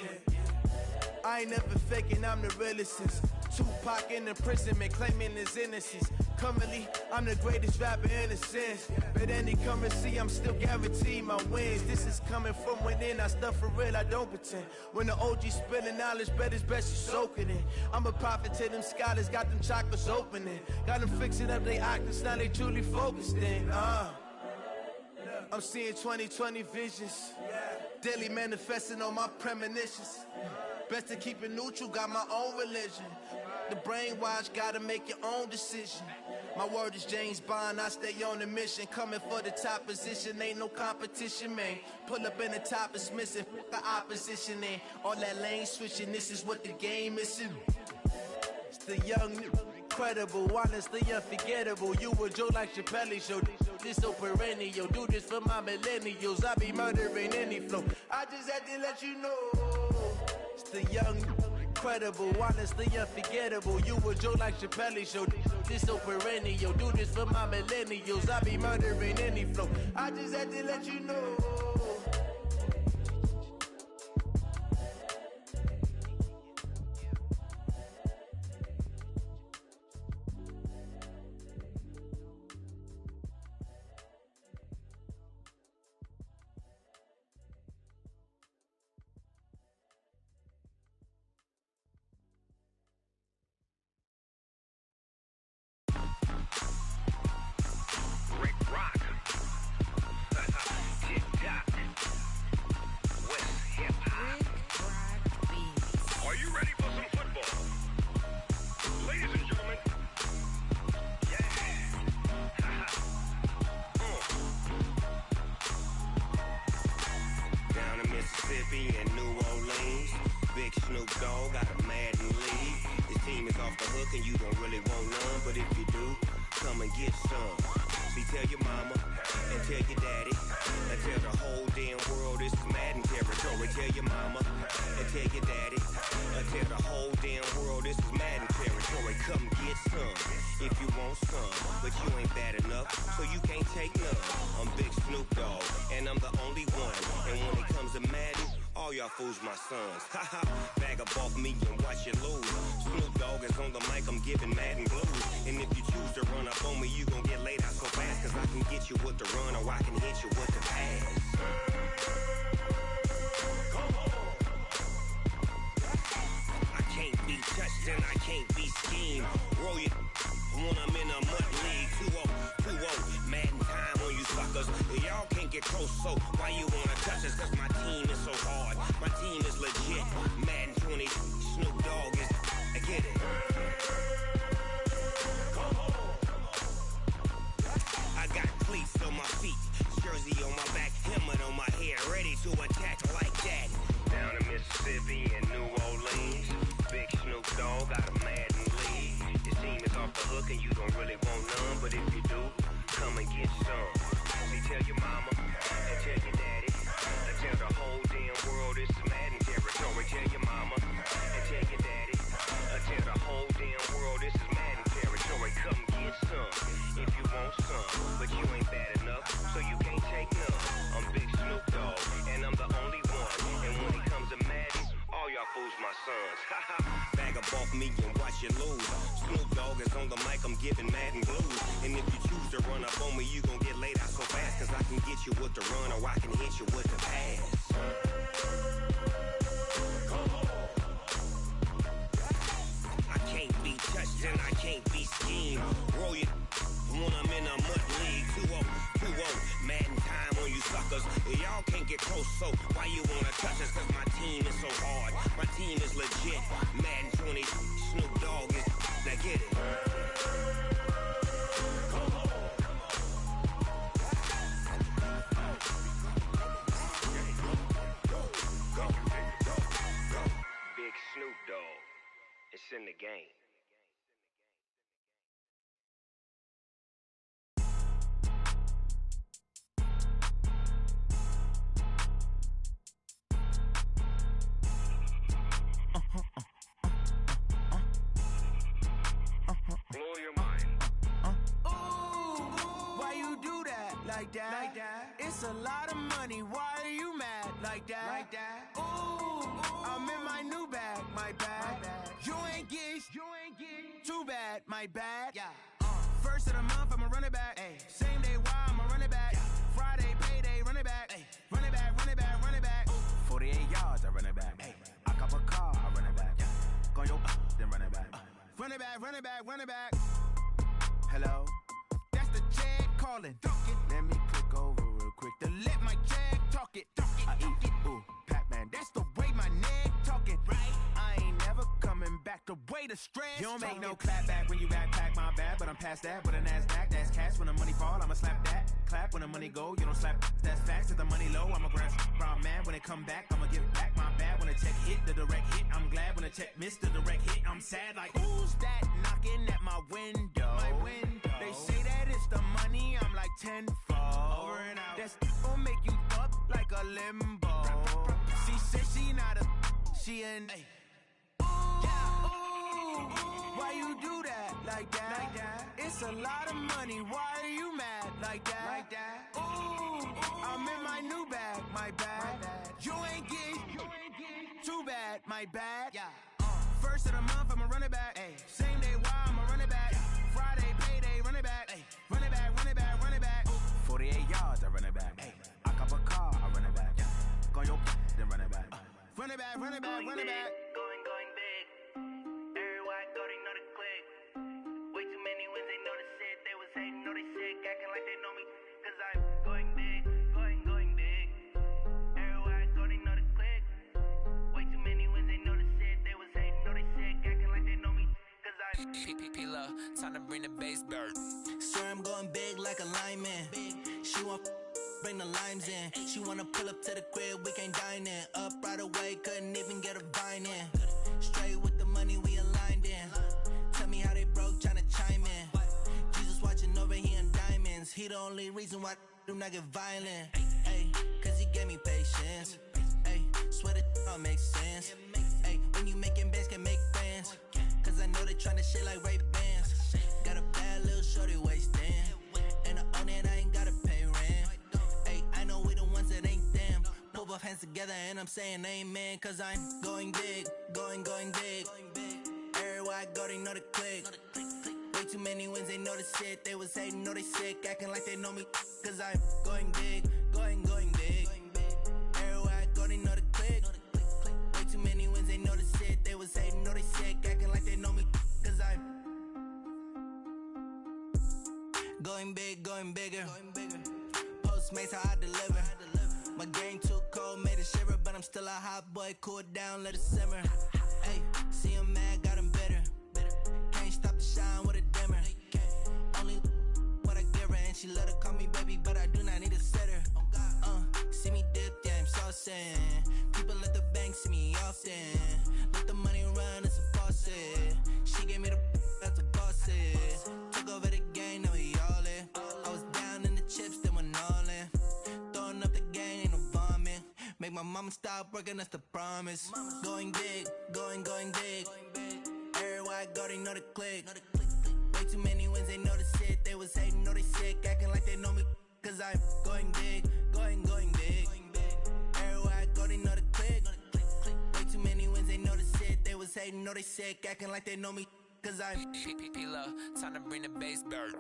I ain't never faking, I'm the realest since Tupac in imprisonment, claiming his innocence. Currently, I'm the greatest rapper in a sense. But any currency, I'm still guaranteed my wins. This is coming from within, I stuff for real, I don't pretend. When the OG spilling knowledge, bet it's best you soak it in. I'm a prophet to them scholars, got them chakras opening. Got them fixing up they octaves, now they truly focused in. I'm seeing 2020 visions. Daily manifesting on my premonitions. Best to keep it neutral, got my own religion. The brainwash, gotta make your own decision. My word is James Bond, I stay on the mission. Coming for the top position, ain't no competition, man. Pull up in the top, it's missing, the opposition in. All that lane switching, this is what the game is. It's the young, incredible, honestly unforgettable. You a joke like Chappelle show. This so perennial. Do this for my millennials. I be murdering any flow. I just had to let you know. It's the young, incredible, honestly unforgettable. You a joke like Chappelle show. This so perennial. Do this for my millennials. I be murdering any flow. I just had to let you know. Fools my sons. Haha, bag up off me and watch you lose. Snoop Dogg is on the mic, I'm giving Madden blues. And if you choose to run up on me, you gon' get laid out so fast. Cause I can get you with the run or I can hit you with the pass. I can't be touched and I can't be schemed. Roll you when I'm in a mud league. 2-0, Madden time on you suckers. Y'all can't get close, so why you wanna touch us? Cause my team is so hard. My team is legit. Madden 20, Snoop Dogg is. I get it. I got cleats on my feet, jersey on my back, helmet on my head, ready to attack like that. Down in Mississippi and New Orleans, big Snoop Dogg got a Madden league. Your team is off the hook and you don't really want none, but if you do, come and get some. See, tell your mama and tell your daddy. Tell the whole damn world this is Madden territory. Tell your mama and tell your daddy. Tell the whole damn world this is Madden territory. Come get some if you want some, but you ain't bad enough, so you can't take none. I'm Big Snoop Dogg, and I'm the only one. And when it comes to Madden, all y'all fools my sons. Bag up off me and watch you lose. Snoop Dogg is on the mic, I'm giving Madden blues. And if you choose to run up on me, you gon' get laid out so fast. Cause I can get you with the run or I can hit you with the pass. I can't be touched and I can't be schemed. Roll you when I'm in a mud league. 2-0, Madden time on you suckers. Y'all can't get close, so why you wanna touch us? Cause my team is so hard. My team is legit. Madden 20, Snoop Dogg is. Now get it. blow your mind. Ooh, why you do that like that? Like that? It's a lot of money. Why are you mad like that? Like that? Ooh, I'm in my new bag, my bag. You ain't get too bad, my bad. Yeah. First of the month, I'ma run it back. Ay. Same day, why I'ma run it back. Friday, payday, run it back. Ay. Run it back, run it back, run it back. 48 yards, I run it back. Ay. I cop a car, I run it back. Go your then run it back. Run it back, run it back, run it back. Hello, that's the check calling. Let me click over real quick to let my check talk it. I eat it, ooh, Pac-Man. That's the way my neck talking. Right, I ain't never coming back. The way the stress. You don't make no clap back when you backpack, my bad. But I'm past that. But a NASDAQ, that's cash. When the money fall, I'ma slap that. Clap when the money go, you don't slap. That's facts. If the money low, I'ma grab brown man. When it come back, I'ma give back my bad. When the check hit, the direct hit. I'm glad when the check missed the direct hit. I'm sad like, who's that knocking at my window? My window. They say that it's the money, I'm like tenfold. Over and out. That's gon' make you up like a limbo. She said she not a, she an. Why you do that like that? Like that? It's a lot of money. Why are you mad like that? Like that? Ooh, I'm in my new bag, my bag. You ain't get too bad, my bad. Yeah. First of the month, I'ma run it back. Ay. Same day, why I'ma run it back. Friday, payday, run it back. Ay. Run it back, run it back, run it back. 48 yards, I run it back. Ay. I cop a car, I run it back. Go your then run it back. Run it back, run it back, run it back. Going big. Everywhere I go, they know the click. Way too many wins, they know the shit. They was hating, know they sick, acting like they know me. Cause I'm going big, going big. Everywhere I go, they know the click. Way too many wins, they know the shit. They was hating, know they sick, acting like they know me. Cause I'm P-P-P-Love, time to bring the bass bird. Swear I'm going big like a lineman. She want bring the limes in. She wanna pull up to the crib, we can't dine in. Up right away, couldn't even get a vine in. Straight with the money we aligned in. Tell me how they broke, tryna chime in. Jesus watching over here in diamonds. He the only reason why do not get violent. Ay, cause he gave me patience. Ay, swear that all makes sense. Ay, when you making bands, can make friends. Cause I know they tryna shit like Ray-Bans. Got a bad little shorty wasting. And I own it, I ain't gotta pay rent. Ay, I know we the ones that ain't them. Pull both hands together and I'm saying amen. Cause I'm going big, going big. Everywhere I go, they know the click. Way too many wins, they know the shit. They was hating, know they sick, acting like they know me. Cause I'm going big, going big. Everywhere I go, they know the click. Way too many wins, they know the shit. They was hating, know they sick, acting like they know me. Cause I'm going big, going bigger. Postmates, how I deliver. My game too cold, made it shiver. But I'm still a hot boy, cool it down, let it simmer. Hey, see him mad, got him bitter. Can't stop the shine with a dimmer. Only what I give her, and she let her call me baby, but I do not need a sitter. See me dip, yeah, I'm saucing. People at the bank see me often. Let the money run, it's a faucet. She gave me the that's a boss it. Took over the game, now we all in. I was down in the chips, then went all in. Throwing up the game, ain't no vomit. Make my mama stop working, that's the promise. Going big, going big. Everywhere I go, they know the click. Way too many wins, they know the shit. They was hating, know they sick, acting like they know me. Cause I'm going big, going big. Everywhere I go, they know the click. Way too many wins, they know the shit. They was hating, know they sick, acting like they know me. Cause I'm P-P-P-Love, time to bring the bass bird.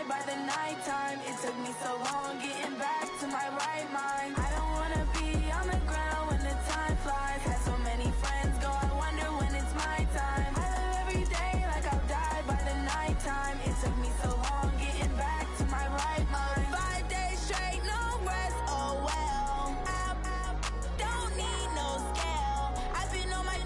die by the nighttime. It took me so long getting back to my right mind. I don't wanna be on the ground when the time flies. Had so many friends go, I wonder when it's my time. I live every day like I'll die by the nighttime. It took me so long getting back to my right mind. 5 days straight, no rest, oh well. I don't need no scale. I've been on my,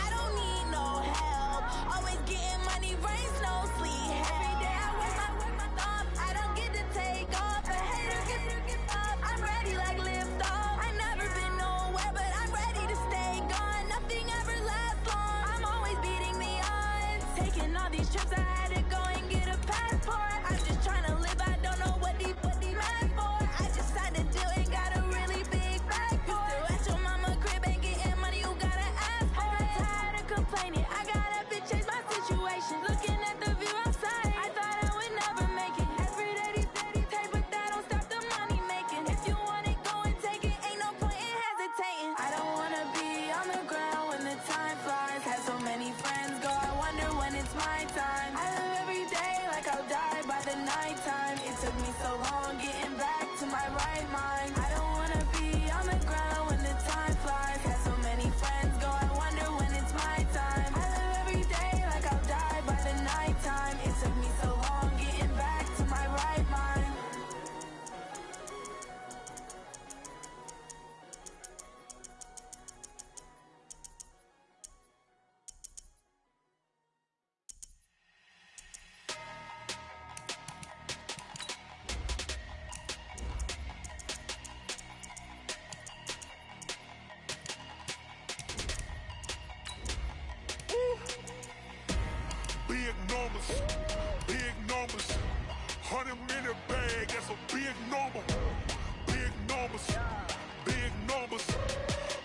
I don't need no help. Always getting money, rains, no sleep. Every day I work my thumb. I don't get to take off. A hater get up. I'm ready like lift off. I've never been nowhere, but I'm ready to stay gone. Nothing ever lasts long. I'm always beating the odds. Taking all these trips, I had to go and get a passport. I'm just trying to live, I don't know what the mad for. I just had to do it, got a really big bag for it. Still at your mama crib and getting money, you gotta ask for it. I'm tired of complaining, I gotta change my situation. Looking at the view outside, I thought I would never make it. Every day these take, but that don't stop the money making. If you want it, go and take it, ain't no point in hesitating. I don't wanna be on the ground when the time flies. Had so many friends go, I wonder when it's my time. I live every day like I'll die by the nighttime. It took me so long getting back to my right mind. I don't wanna be on the ground when the time flies. Had so many friends go, I wonder when it's my time. I live every day like I'll die by the nighttime. It took me so long getting back to my right mind. Big numbers, 100-minute bag, that's a big number. Big numbers,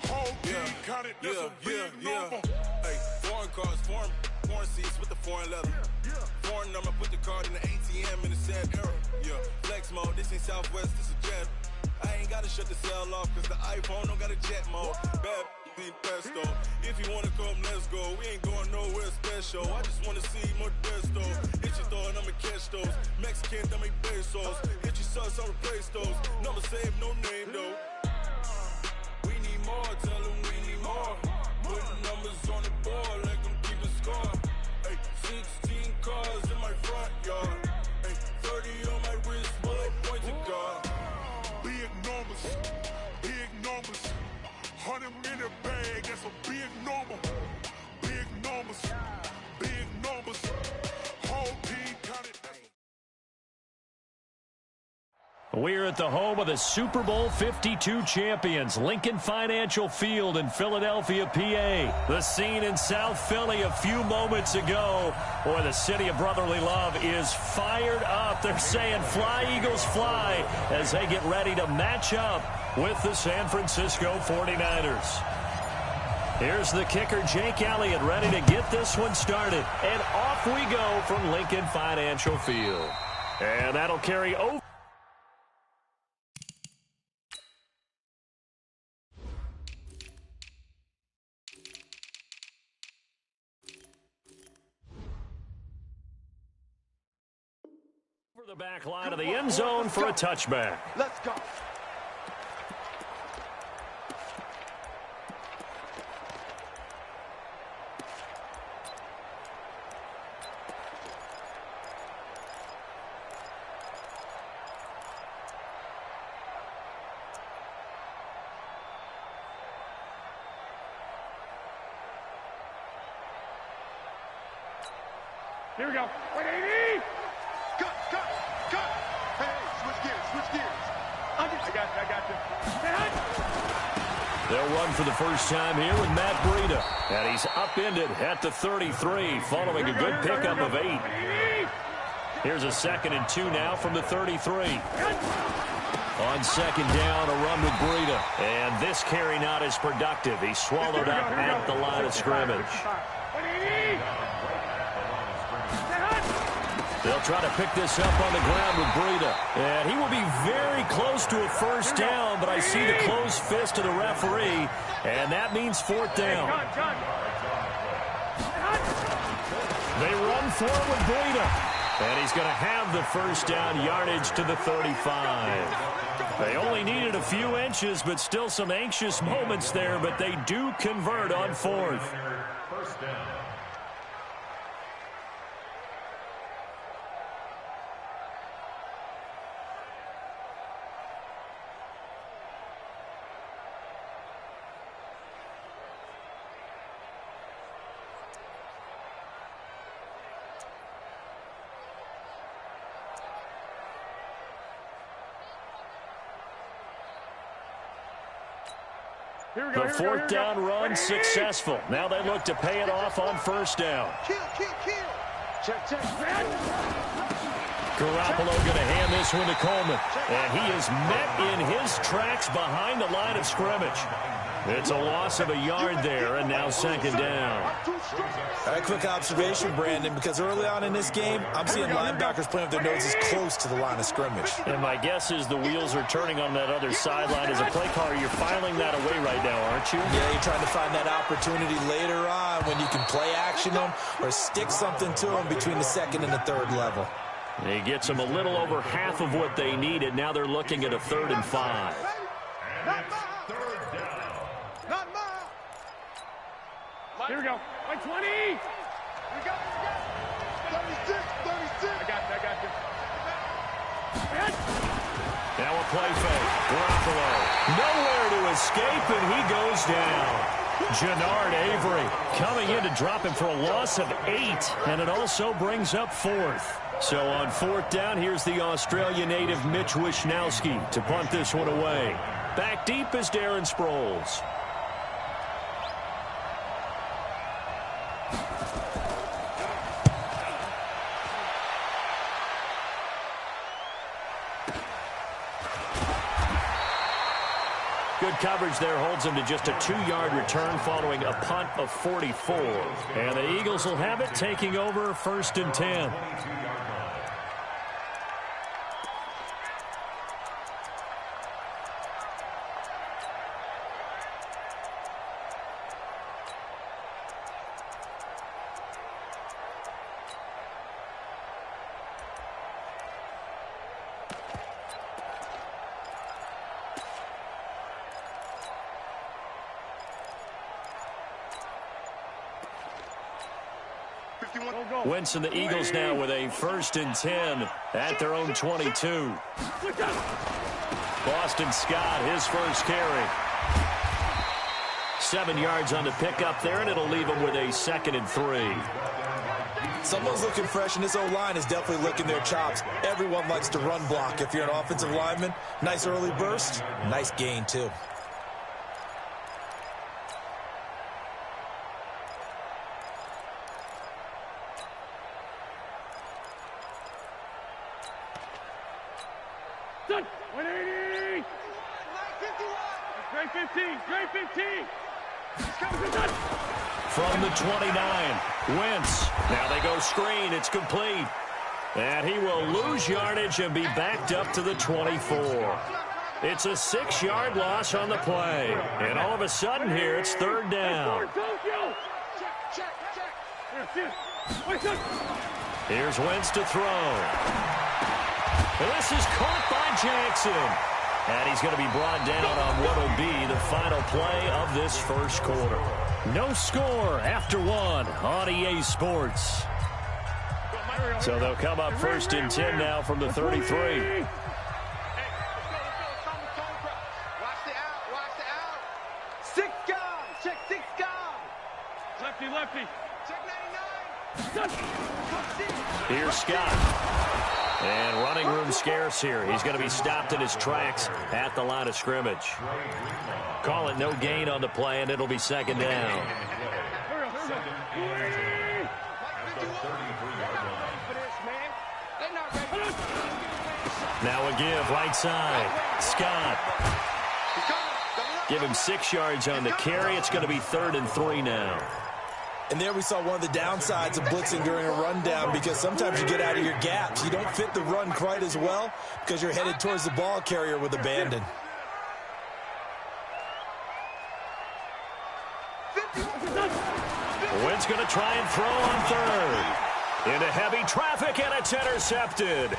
whole team counted, that's a big number. Hey, foreign cars, foreign seats with the foreign leather. Foreign number, put the card in the ATM in the sad era. Yeah, flex mode, this ain't Southwest, this is jet. I ain't gotta shut the cell off, cause the iPhone don't got a jet mode. Bad need pesto. If you wanna come, let's go. We ain't going nowhere special. I just wanna see more desto. Hit your throw and I'ma catch those. Mexican, I make pesos. Hit your sauce, I'll replace those. Number save, no name though. We need more, tell them we need more. Putting numbers on the board, let them keep a score. Hey, 16 cars in my front yard. Hey, 30 on my wrist, bullet point to God. Big numbers, 100-minute bag, that's a big number. Big numbers, whole team counted. We're at the home of the Super Bowl 52 champions, Lincoln Financial Field in Philadelphia, PA. The scene in South Philly a few moments ago. Boy, the city of brotherly love is fired up. They're saying, fly, Eagles, fly, as they get ready to match up with the San Francisco 49ers. Here's the kicker, Jake Elliott, ready to get this one started. And off we go from Lincoln Financial Field. And that'll carry over. The back line of the end zone for a touchback. Let's go. Here we go. 180. Cut. Hey, switch gears. I got you. They'll run for the first time here with Matt Breida. And he's upended at the 33 following a good pickup of 8. Here's a 2nd and 2 now from the 33. On 2nd down, a run with Breida. And this carry not as productive. He's swallowed up at the line of scrimmage. They'll try to pick this up on the ground with Breida. And he will be very close to a first down, but I see the closed fist of the referee, and that means 4th down. They run forward with Breida. And he's going to have the first down, yardage to the 35. They only needed a few inches, but still some anxious moments there, but they do convert on 4th. First down. The fourth down run successful. Now they look to pay it off on first down. Check. Garoppolo going to hand this one to Coleman. And he is met in his tracks behind the line of scrimmage. It's a loss of a yard there, and now second down. A quick observation, Brandon, because early on in this game, I'm seeing linebackers playing with their noses close to the line of scrimmage. And my guess is the wheels are turning on that other sideline. As a play caller, you're filing that away right now, aren't you? Yeah, you're trying to find that opportunity later on when you can play action them or stick something to them between the second and the third level. And he gets them a little over half of what they needed. Now they're looking at a 3rd and 5. Here we go. 20. We got 36. I got you. Now a play fake. Garoppolo nowhere to escape, and he goes down. Jannard Avery coming in to drop him for a loss of 8, and it also brings up 4th. So on 4th down, here's the Australia native Mitch Wishnowsky to punt this one away. Back deep is Darren Sproles. Good coverage there holds him to just a 2-yard return following a punt of 44. And the Eagles will have it, taking over 1st and 10. Wentz and the Eagles now with a 1st and 10 at their own 22. Boston Scott, his first carry. 7 yards on the pickup there, and it'll leave him with a 2nd and 3. Someone's looking fresh, and this O-line is definitely licking their chops. Everyone likes to run block. If you're an offensive lineman, nice early burst, nice gain, too. Done. 180. Straight 15. From the 29, Wentz. Now they go screen. It's complete. And he will lose yardage and be backed up to the 24. It's a 6-yard loss on the play. And all of a sudden here, it's 3rd down. Here's Wentz to throw. This is caught by Jackson. And he's going to be brought down on what will be the final play of this first quarter. No score after 1 on EA Sports. So they'll come up 1st and 10 now from the 33. Watch the out. 6 gone. Check 6 gone. Lefty. Check 99. Here's Scott. And running room scarce here. He's going to be stopped in his tracks at the line of scrimmage. Call it no gain on the play, and it'll be 2nd down. Now a give right side. Scott. Give him 6 yards on the carry. It's going to be 3rd and 3 now. And there we saw one of the downsides of blitzing during a rundown, because sometimes you get out of your gaps. You don't fit the run quite as well because you're headed towards the ball carrier with abandon. Wentz going to try and throw on 3rd. Into heavy traffic, and it's intercepted.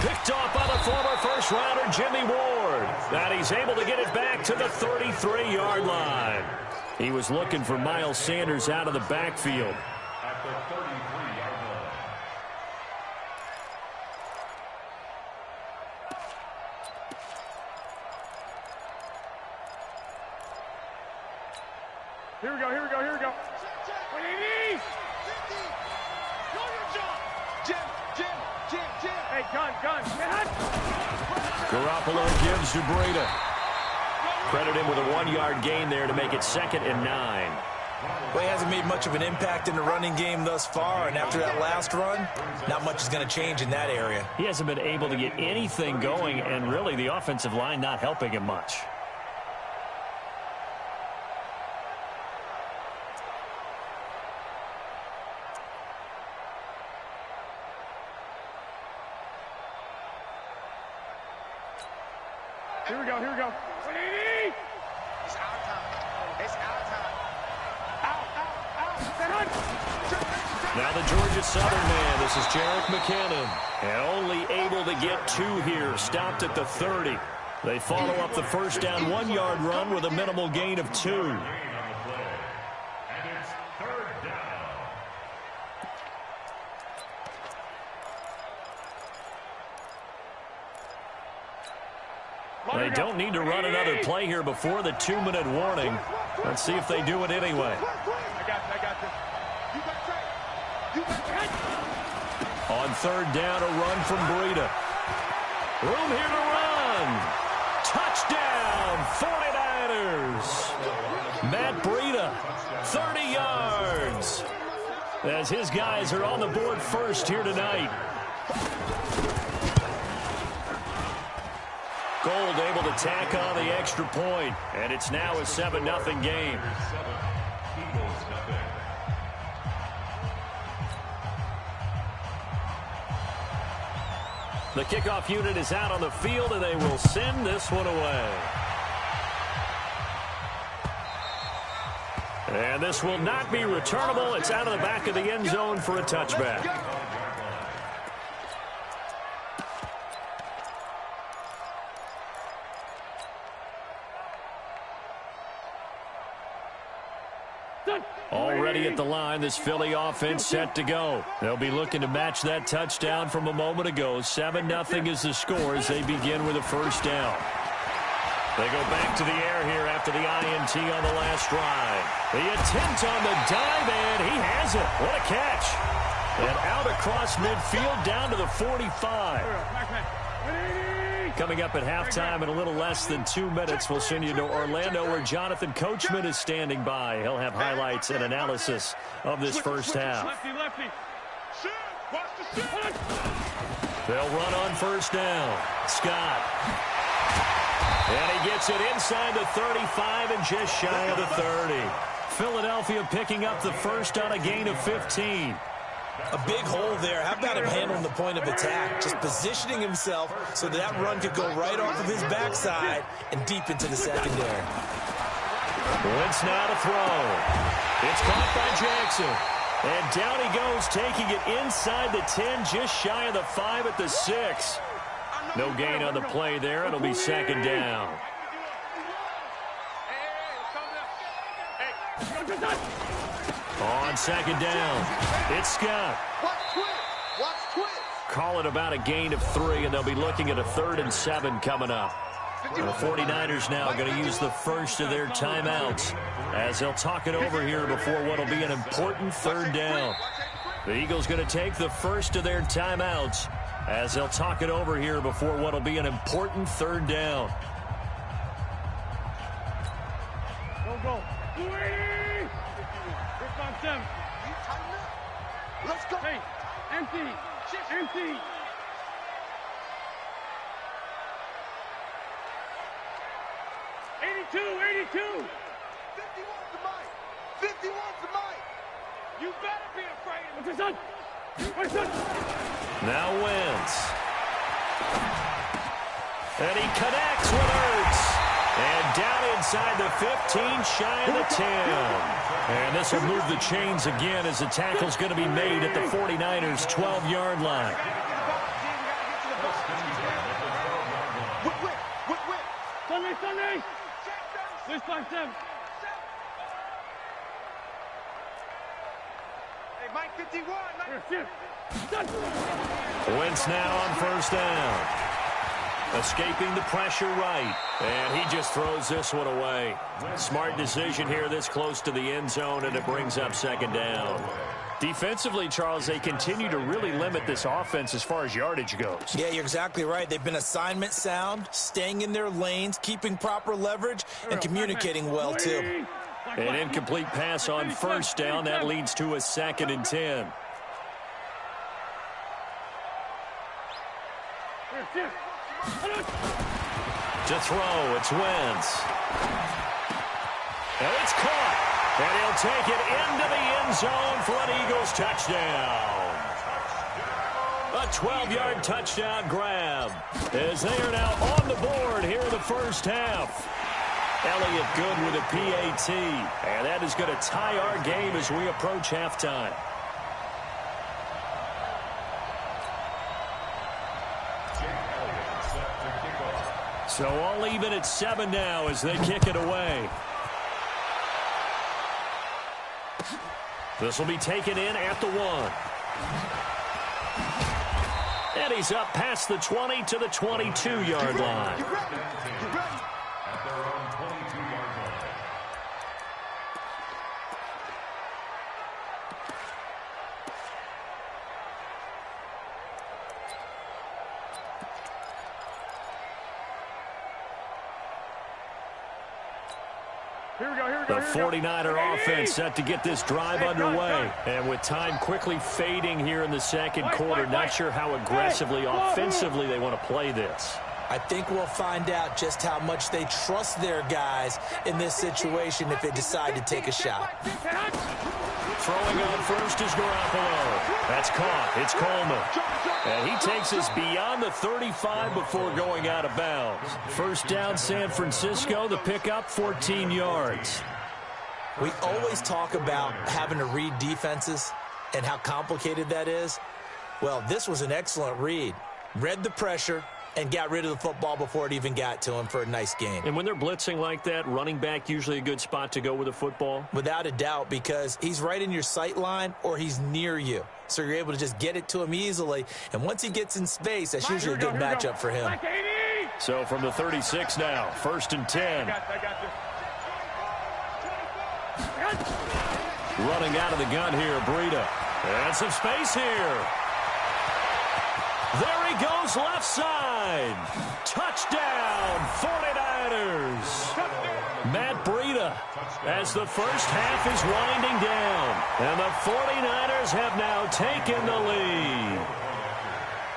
Picked off by the former first-rounder Jimmy Ward. And he's able to get it back to the 33-yard line. He was looking for Miles Sanders out of the backfield. At the 33-yard line. Here we go, here we go, here we go. 180! Know your job! Jim! Hey, gun! Garoppolo gives to Breida. Credit him with a 1-yard gain there to make it 2nd and 9. Well, he hasn't made much of an impact in the running game thus far, and after that last run, not much is going to change in that area. He hasn't been able to get anything going, and really the offensive line not helping him much. Here we go. 180! It's our time. Out! Now the Georgia Southern man, this is Jerick McKinnon. And only able to get 2 here, stopped at the 30. They follow up the first down 1-yard run with a minimal gain of 2. And it's 3rd down. They don't need to run another play here before the 2-minute warning. Let's see if they do it anyway. I got this. You got this. On 3rd down, a run from Breida. Room here to run. Touchdown, 49ers. Matt Breida, 30 yards. As his guys are on the board first here tonight. Gold able to tack on the extra point, and it's now a 7-0 game. The kickoff unit is out on the field, and they will send this one away. And this will not be returnable. It's out of the back of the end zone for a touchback. Already at the line, this Philly offense set to go. They'll be looking to match that touchdown from a moment ago. 7-0 is the score as they begin with a first down. They go back to the air here after the INT on the last drive. The attempt on the dive, and he has it. What a catch. And out across midfield down to the 45. Coming up at halftime in a little less than 2 minutes, we'll send you to Orlando where Jonathan Coachman is standing by. He'll have highlights and analysis of this first half. Lefty. They'll run on first down. Scott. And he gets it inside the 35 and just shy of the 30. Philadelphia picking up the first on a gain of 15. A big hole there. How about him handling the point of attack? Just positioning himself so that run could go right off of his backside and deep into the secondary. Wentz now to throw. It's caught by Jackson. And down he goes, taking it inside the 10, just shy of the 5 at the 6. No gain on the play there. It'll be 2nd down. On 2nd down, it's Scott. Call it about a gain of 3, and they'll be looking at a 3rd and 7 coming up. The 49ers now going to use the first of their timeouts as they'll talk it over here before what will be an important 3rd down. The Eagles going to take the first of their timeouts as they'll talk it over here before what will be an important 3rd down. Go. 7. Let's go. Hey, empty. 82. 51's the mic. You better be afraid of his son. Now Wentz. And he connects with Ertz. And down inside the 15, shy of the 10. And this will move the chains again as the tackle's going to be made at the 49ers' 12-yard line. Sunday! Please punch them. Hey, Mike 51. Wentz now on first down. Escaping the pressure right. And he just throws this one away. Smart decision here this close to the end zone, and it brings up second down. Defensively, Charles, they continue to really limit this offense as far as yardage goes. Yeah, you're exactly right. They've been assignment sound, staying in their lanes, keeping proper leverage, and communicating well, too. An incomplete pass on first down. That leads to a 2nd and 10. To throw, it's Wentz. And it's caught. And he'll take it into the end zone for an Eagles touchdown. A 12-yard touchdown grab as they are now on the board here in the first half. Elliott good with a PAT. And that is going to tie our game as we approach halftime. So all even at 7 now as they kick it away. This will be taken in at the 1. And he's up past the 20 to the 22-yard line. The 49er offense set to get this drive underway. And with time quickly fading here in the second quarter, not sure how aggressively, offensively they want to play this. I think we'll find out just how much they trust their guys in this situation if they decide to take a shot. Throwing on first is Garoppolo. That's caught. It's Coleman. And he takes us beyond the 35 before going out of bounds. First down, San Francisco. The pickup, 14 yards. We always talk about having to read defenses and how complicated that is. Well, this was an excellent read. Read the pressure and got rid of the football before it even got to him for a nice gain. And when they're blitzing like that, running back usually a good spot to go with the football? Without a doubt, because he's right in your sight line or he's near you. So you're able to just get it to him easily. And once he gets in space, that's usually a good matchup for him. So from the 36 now, 1st and 10. Running out of the gun here, Breida. And some space here. There he goes, left side. Touchdown, 49ers. Matt Breida, as the first half is winding down. And the 49ers have now taken the lead.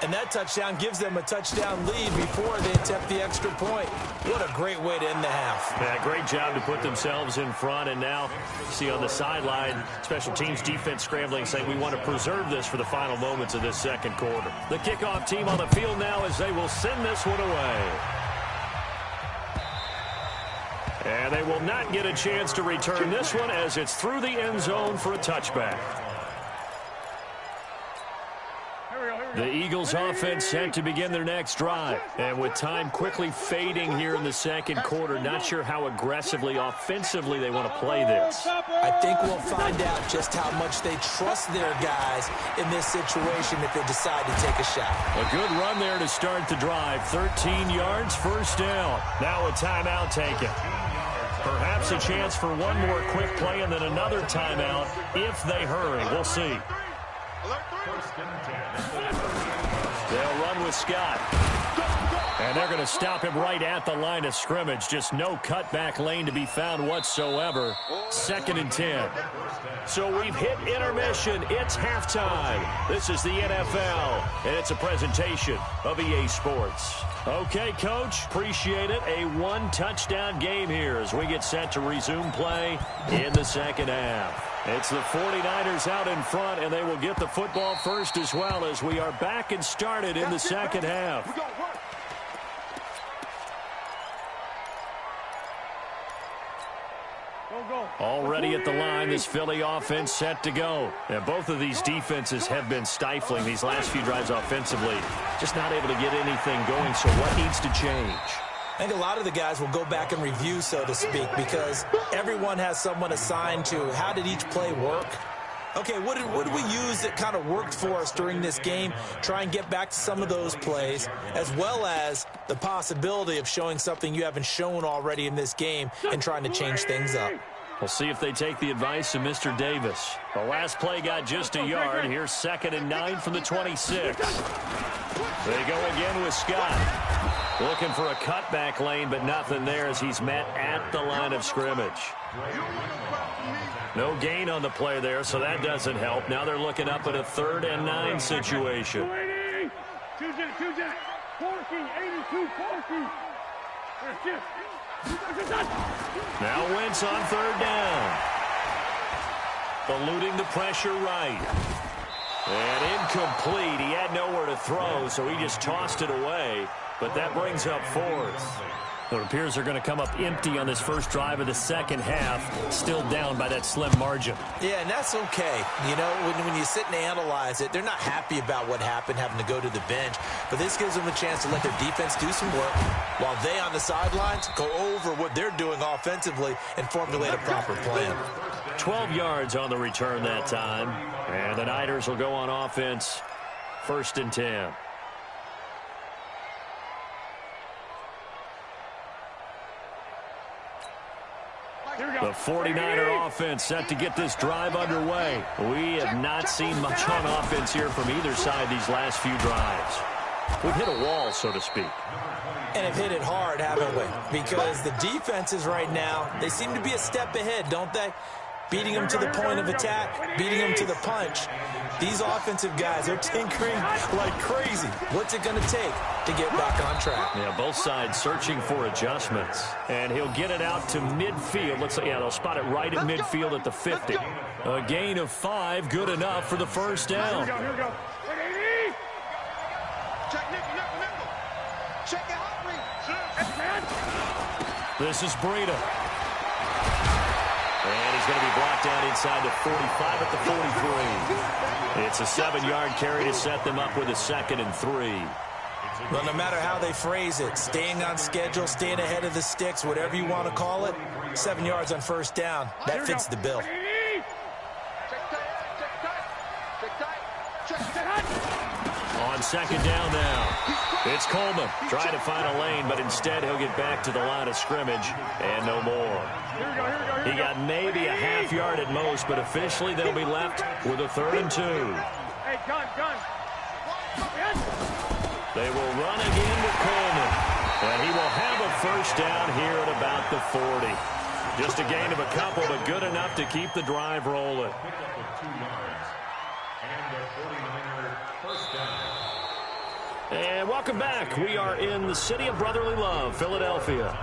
And that touchdown gives them a touchdown lead before they attempt the extra point. What a great way to end the half. Yeah, great job to put themselves in front. And now, see on the sideline, special teams defense scrambling, saying we want to preserve this for the final moments of this second quarter. The kickoff team on the field now as they will send this one away. And they will not get a chance to return this one as it's through the end zone for a touchback. The Eagles offense set to begin their next drive. And with time quickly fading here in the second quarter, not sure how aggressively, offensively they want to play this. I think we'll find out just how much they trust their guys in this situation if they decide to take a shot. A good run there to start the drive. 13 yards, first down. Now a timeout taken. Perhaps a chance for one more quick play and then another timeout if they hurry. We'll see. They'll run with Scott. And they're going to him right at the line of scrimmage. Just no cutback lane to be found whatsoever. 2nd and 10. So we've hit intermission. It's halftime. This is the NFL, and it's a presentation of EA Sports. Okay, Coach, appreciate it. A one-touchdown game here as we get set to resume play in the second half. It's the 49ers out in front, and they will get the football first as well as we are back and started in the second half. Already at the line, this Philly offense set to go. And both of these defenses have been stifling these last few drives offensively. Just not able to get anything going, so what needs to change? I think a lot of the guys will go back and review, so to speak, because everyone has someone assigned to how did each play work. Okay, what did we use that kind of worked for us during this game? Try and get back to some of those plays, as well as the possibility of showing something you haven't shown already in this game and trying to change things up. We'll see if they take the advice of Mr. Davis. The last play got just a yard. Here's 2nd and 9 from the 26. They go again with Scott. Looking for a cutback lane, but nothing there as he's met at the line of scrimmage. No gain on the play there, so that doesn't help. Now they're looking up at a 3rd and 9 situation. Now Wentz on 3rd down. Eluding the pressure right. And incomplete. He had nowhere to throw, so he just tossed it away. But that brings up 4th. So it appears they're going to come up empty on this first drive of the second half, still down by that slim margin. Yeah, and that's okay. You know, when you sit and analyze it, they're not happy about what happened, having to go to the bench. But this gives them a chance to let their defense do some work while they on the sidelines go over what they're doing offensively and formulate a proper plan. 12 yards on the return that time. And the Niners will go on offense, 1st and 10. The 49er offense set to get this drive underway. We have not seen much on offense here from either side these last few drives. We've hit a wall, so to speak. And have hit it hard, haven't we? Because the defenses right now, they seem to be a step ahead, don't they? Beating them to the point of attack, beating them to the punch. These offensive guys are tinkering like crazy. What's it going to take to get back on track? Yeah, both sides searching for adjustments. And he'll get it out to midfield. Looks like, yeah, they'll spot it right in midfield at the 50. A gain of 5, good enough for the 1st down. Here we go. Check nickel. Check it out, This is Breida. And he's going to be brought down inside the 45 at the 43. It's a 7-yard carry to set them up with a 2nd and 3. Well, no matter how they phrase it, staying on schedule, staying ahead of the sticks, whatever you want to call it, 7 yards on 1st down, that fits the bill. On 2nd down now. It's Coleman trying to find a lane, but instead he'll get back to the line of scrimmage and no more. He got maybe a half yard at most, but officially they'll be left with a 3rd and 2. Hey, gun. They will run again with Coleman, and he will have a 1st down here at about the 40. Just a gain of a couple, but good enough to keep the drive rolling. And welcome back. We are in the city of brotherly love, Philadelphia.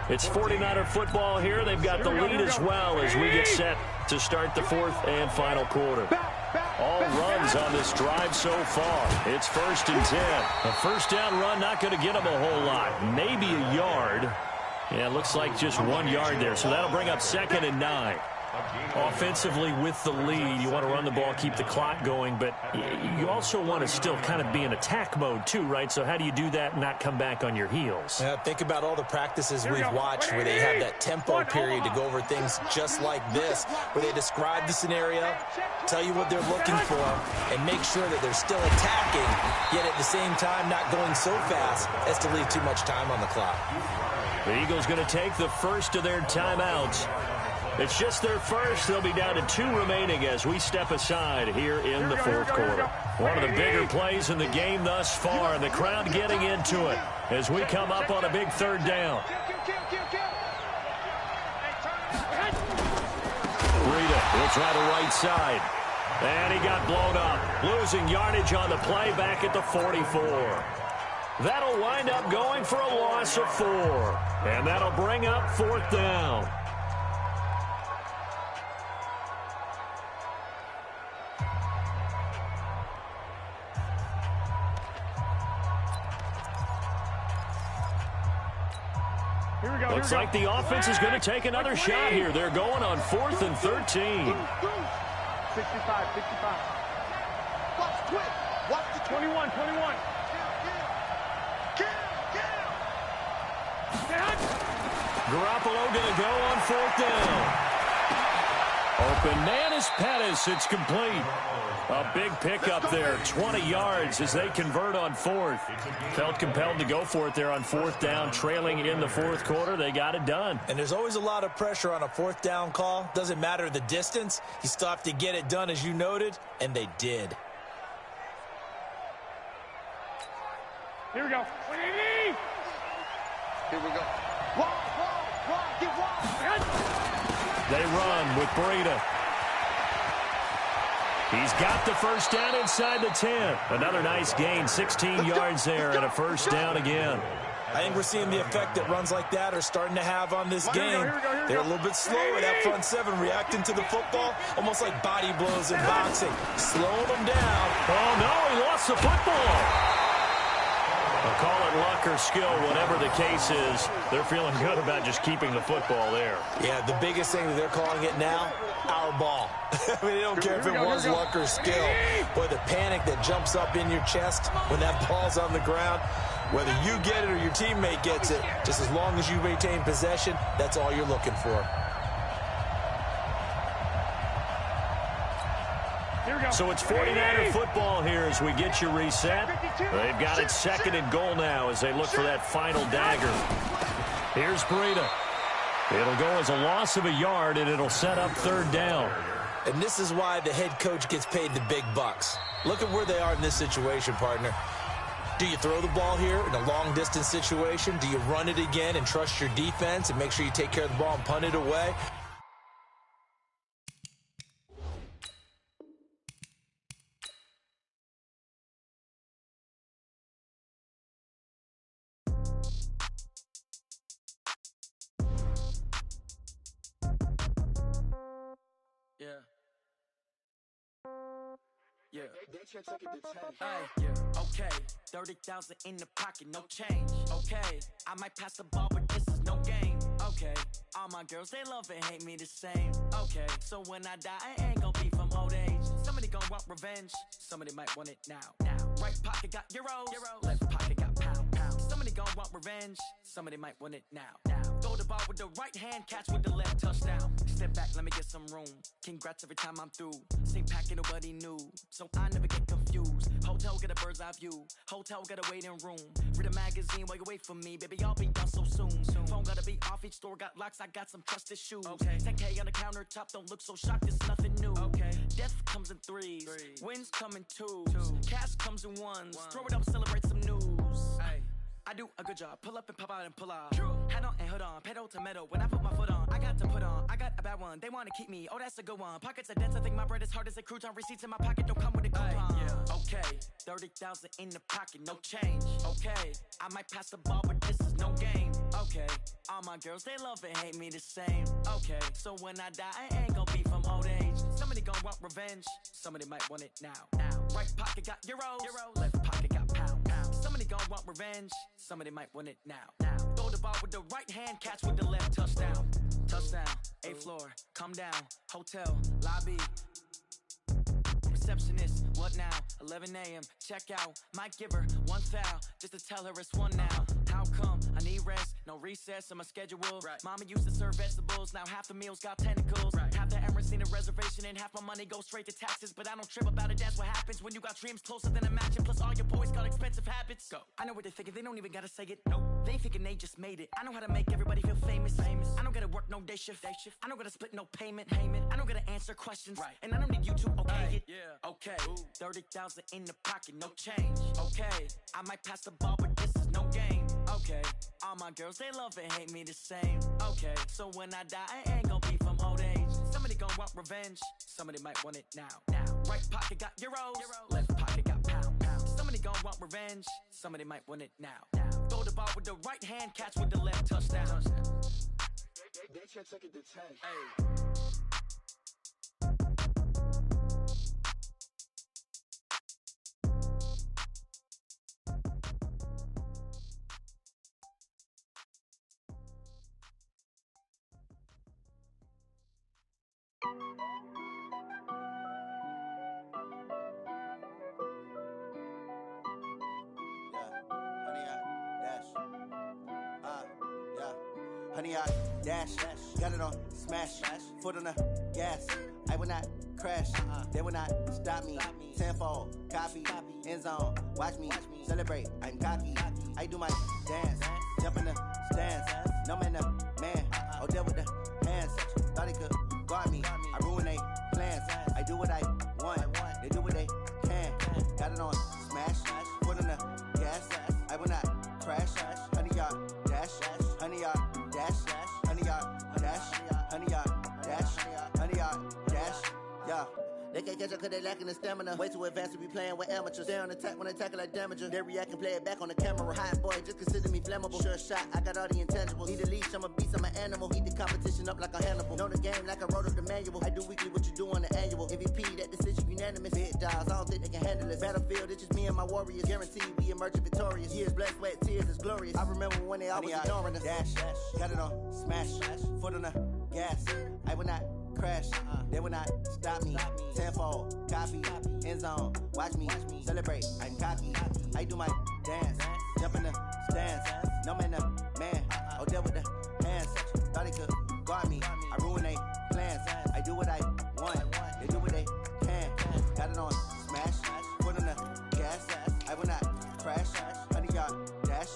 It's 49er football here. They've got the lead as well as we get set to start the 4th and final quarter. All runs on this drive so far. It's 1st and 10. A 1st down run not going to get them a whole lot. Maybe a yard. Yeah, it looks like just 1 yard there. So that'll bring up 2nd and 9. Offensively with the lead, you want to run the ball, keep the clock going, but you also want to still kind of be in attack mode too, right? So how do you do that and not come back on your heels? Yeah, think about all the practices we've watched where they have that tempo period to go over things just like this, where they describe the scenario, tell you what they're looking for, and make sure that they're still attacking, yet at the same time not going so fast as to leave too much time on the clock. The Eagles going to take the first of their timeouts. It's just their first. They'll be down to 2 remaining as we step aside here in the 4th quarter. One of the bigger plays in the game thus far, and the crowd getting into it as we come up on a big 3rd down. Breida will try the right side. And he got blown up. Losing yardage on the play back at the 44. That'll wind up going for a loss of 4. And that'll bring up 4th down. Looks like the offense is going to take another shot here. They're going on 4th and 13. 65. Watch quick. Watch the 21. Garoppolo going to go on 4th down. Open man is Pettis. It's complete. A big pickup there, 20 yards as they convert on 4th. Felt compelled to go for it there on 4th down, trailing in the 4th quarter. They got it done. And there's always a lot of pressure on a 4th down call. Doesn't matter the distance. You still have to get it done, as you noted, and they did. Here we go. Here we go. Wall, get wall. They run with Breida. He's got the first down inside the 10. Another nice gain, 16 yards there, and a first down again. I think we're seeing the effect that runs like that are starting to have on this game. They're a little bit slower, that front seven, reacting to the football, almost like body blows in boxing, slowing them down. Oh, no, he lost the football. I'll call it luck or skill, whatever the case is. They're feeling good about just keeping the football there. Yeah, the biggest thing that they're calling it now, our ball. I mean, they don't care if it was luck or skill. Boy, the panic that jumps up in your chest when that ball's on the ground, whether you get it or your teammate gets it, just as long as you maintain possession, that's all you're looking for. So it's 49er football here as we get you reset. They've got it 2nd and goal now as they look for that final dagger. Here's Breida. It'll go as a loss of a yard, and it'll set up 3rd down. And this is why the head coach gets paid the big bucks. Look at where they are in this situation, partner. Do you throw the ball here in a long-distance situation? Do you run it again and trust your defense and make sure you take care of the ball and punt it away? Okay, 30,000 in the pocket, no change. Okay, I might pass the ball, but this is no game. Okay, all my girls, they love and hate me the same. Okay, so when I die, I ain't gonna be from old age. Somebody gonna want revenge, somebody might want it now. Right pocket got euros, left pocket got pounds. Somebody gonna want revenge, somebody might want it now. Throw the ball with the right hand, catch with the left, touchdown. Step back, let me get some room. Congrats every time I'm through. Same packet, nobody knew, so I never get confused. Hotel get a bird's eye view. Hotel get a waiting room. Read a magazine while you wait for me, baby. I'll be done so soon. Phone gotta be off. Each store got locks. I got some trusted shoes. 10K on the countertop. Don't look so shocked. It's nothing new. Death comes in threes. Wins come in twos. Cash comes in ones. Throw it up, celebrate some news. I do a good job. Pull up and pop out and pull off. Hat on and hood on. Pedal to metal. When I put my foot on, I got to put on. I got a bad one. They want to keep me. Oh, that's a good one. Pockets are dense. I think my bread is hard as a crouton. Receipts in my pocket don't come with a coupon. Okay, 30,000 in the pocket, no change. Okay, I might pass the ball, but this is no game. Okay, all my girls, they love and hate me the same. Okay, so when I die, I ain't gonna be from old age. Somebody gonna want revenge. Somebody might want it now. Right pocket got euros. Left pocket got pounds. Somebody gonna want revenge. Somebody might want it now. Throw the ball with the right hand, catch with the left, touchdown. Touchdown, 8th floor, come down, hotel, lobby. Receptionist, what now? 11 a.m., check out. Might give her one foul, just to tell her it's one now. How come? I need rest, no recess in my schedule. Mama used to serve vegetables, now half the meals got tentacles. Half the Emirates need a reservation and half my money goes straight to taxes. But I don't trip about it, that's what happens when you got dreams closer than a matching. Plus all your boys got expensive habits. Go. I know what they're thinking, they don't even gotta say it. Nope. They ain't thinking they just made it. I know how to make everybody feel famous. I don't gotta work no day shift. I don't gotta split no payment. I don't gotta answer questions. And I don't need you to okay it. Okay, 30,000 in the pocket, no change. Okay, I might pass the ball, but this is no game. Okay, all my girls, they love and hate me the same. Okay, so when I die, I ain't gonna be from old age. Somebody gonna want revenge, somebody might want it now. Right pocket got euros, left pocket got pounds. Somebody gonna want revenge, somebody might want it now. Throw the ball with the right hand, catch with the left, touchdown. They can't take it to 10. 100 yard dash. Got it on smash. Foot on the gas. I will not crash. They will not stop me. Tenfold, copy, end zone. Watch me celebrate. I'm cocky. I do my dance. Jump in the stands. No man, no man. Oh, deal with the hands. Thought he could guard me. I ruin they plans. I do what I want. They do what they can. Got it on smash. Foot on the gas. I will not crash. 100 yard dash. 100 yard dash. 100 yard dash. 100 yard dash. 100 yard dash. Yeah. They can't catch up cause they lacking the stamina. Way too advanced to be playing with amateurs. Stay on attack when they tackle like damager. They react and play it back on the camera. Hot boy, just consider me flammable. Sure shot, I got all the intangibles. Need a leash, I'm a beast, I'm an animal. Eat the competition up like a Hannibal. Know the game like I wrote up the manual. I do weekly what you do on the annual. MVP, that decision unanimous. Big dogs, I don't think they can handle it. Battlefield, it's just me and my warriors. Guaranteed we emerge victorious. Years, blood, sweat, tears, it's glorious. I remember when they always ignoring us. Dash, got it on smash. Foot on the gas. I will not crash. They will not stop me. Tenfold, copy, end zone. Watch me celebrate. I'm cocky. I do my dance. Jump in the stands. No man, no man. Oh, deal with the hands. Thought he could guard me. I ruin they plans. I do what I want. They do what they can. Got it on smash. Foot on the gas. I will not crash. 100 yard dash.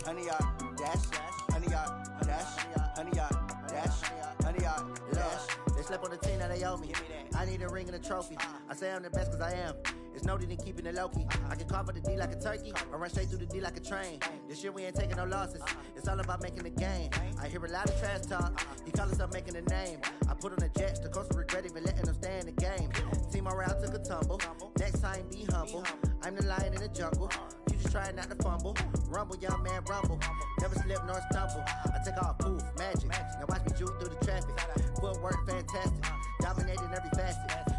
100 yard dash. 100 yard dash. 100 yard dash. 100 yard dash. They slept on the team that they owe me. I need a ring and a trophy. I say I'm the best cause I am. It's noted in keeping it low-key. I can carve up the D like a turkey or run straight through the D like a train. This year we ain't taking no losses. It's all about making the game. I hear a lot of trash talk. He call himself making a name. I put on the Jets. The coach will regret even letting them stay in the game. Team morale took a tumble. Next time be humble. I'm the lion in the jungle. You just try not to fumble. Rumble, young man, rumble. Never slip nor stumble. I take off, poof, magic. Now watch me juke through the traffic. Footwork fantastic. Dominating every facet.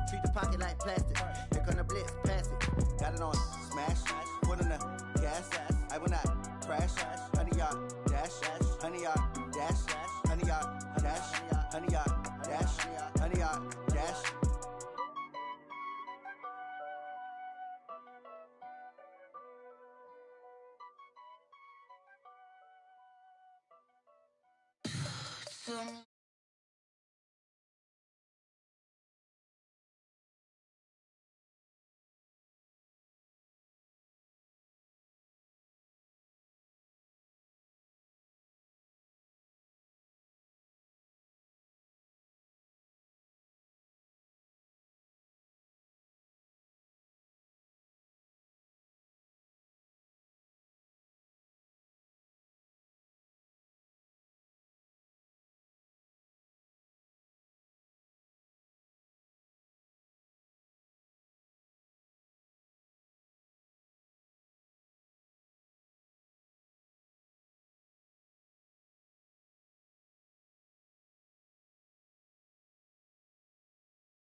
Treat the pocket like plastic. Here come the blitz, pass it. Got it on smash. Foot on the gas. I will not crash. 100 yard dash. 100 yard dash. 100 yard dash. 100 yard dash. 100 yard dash.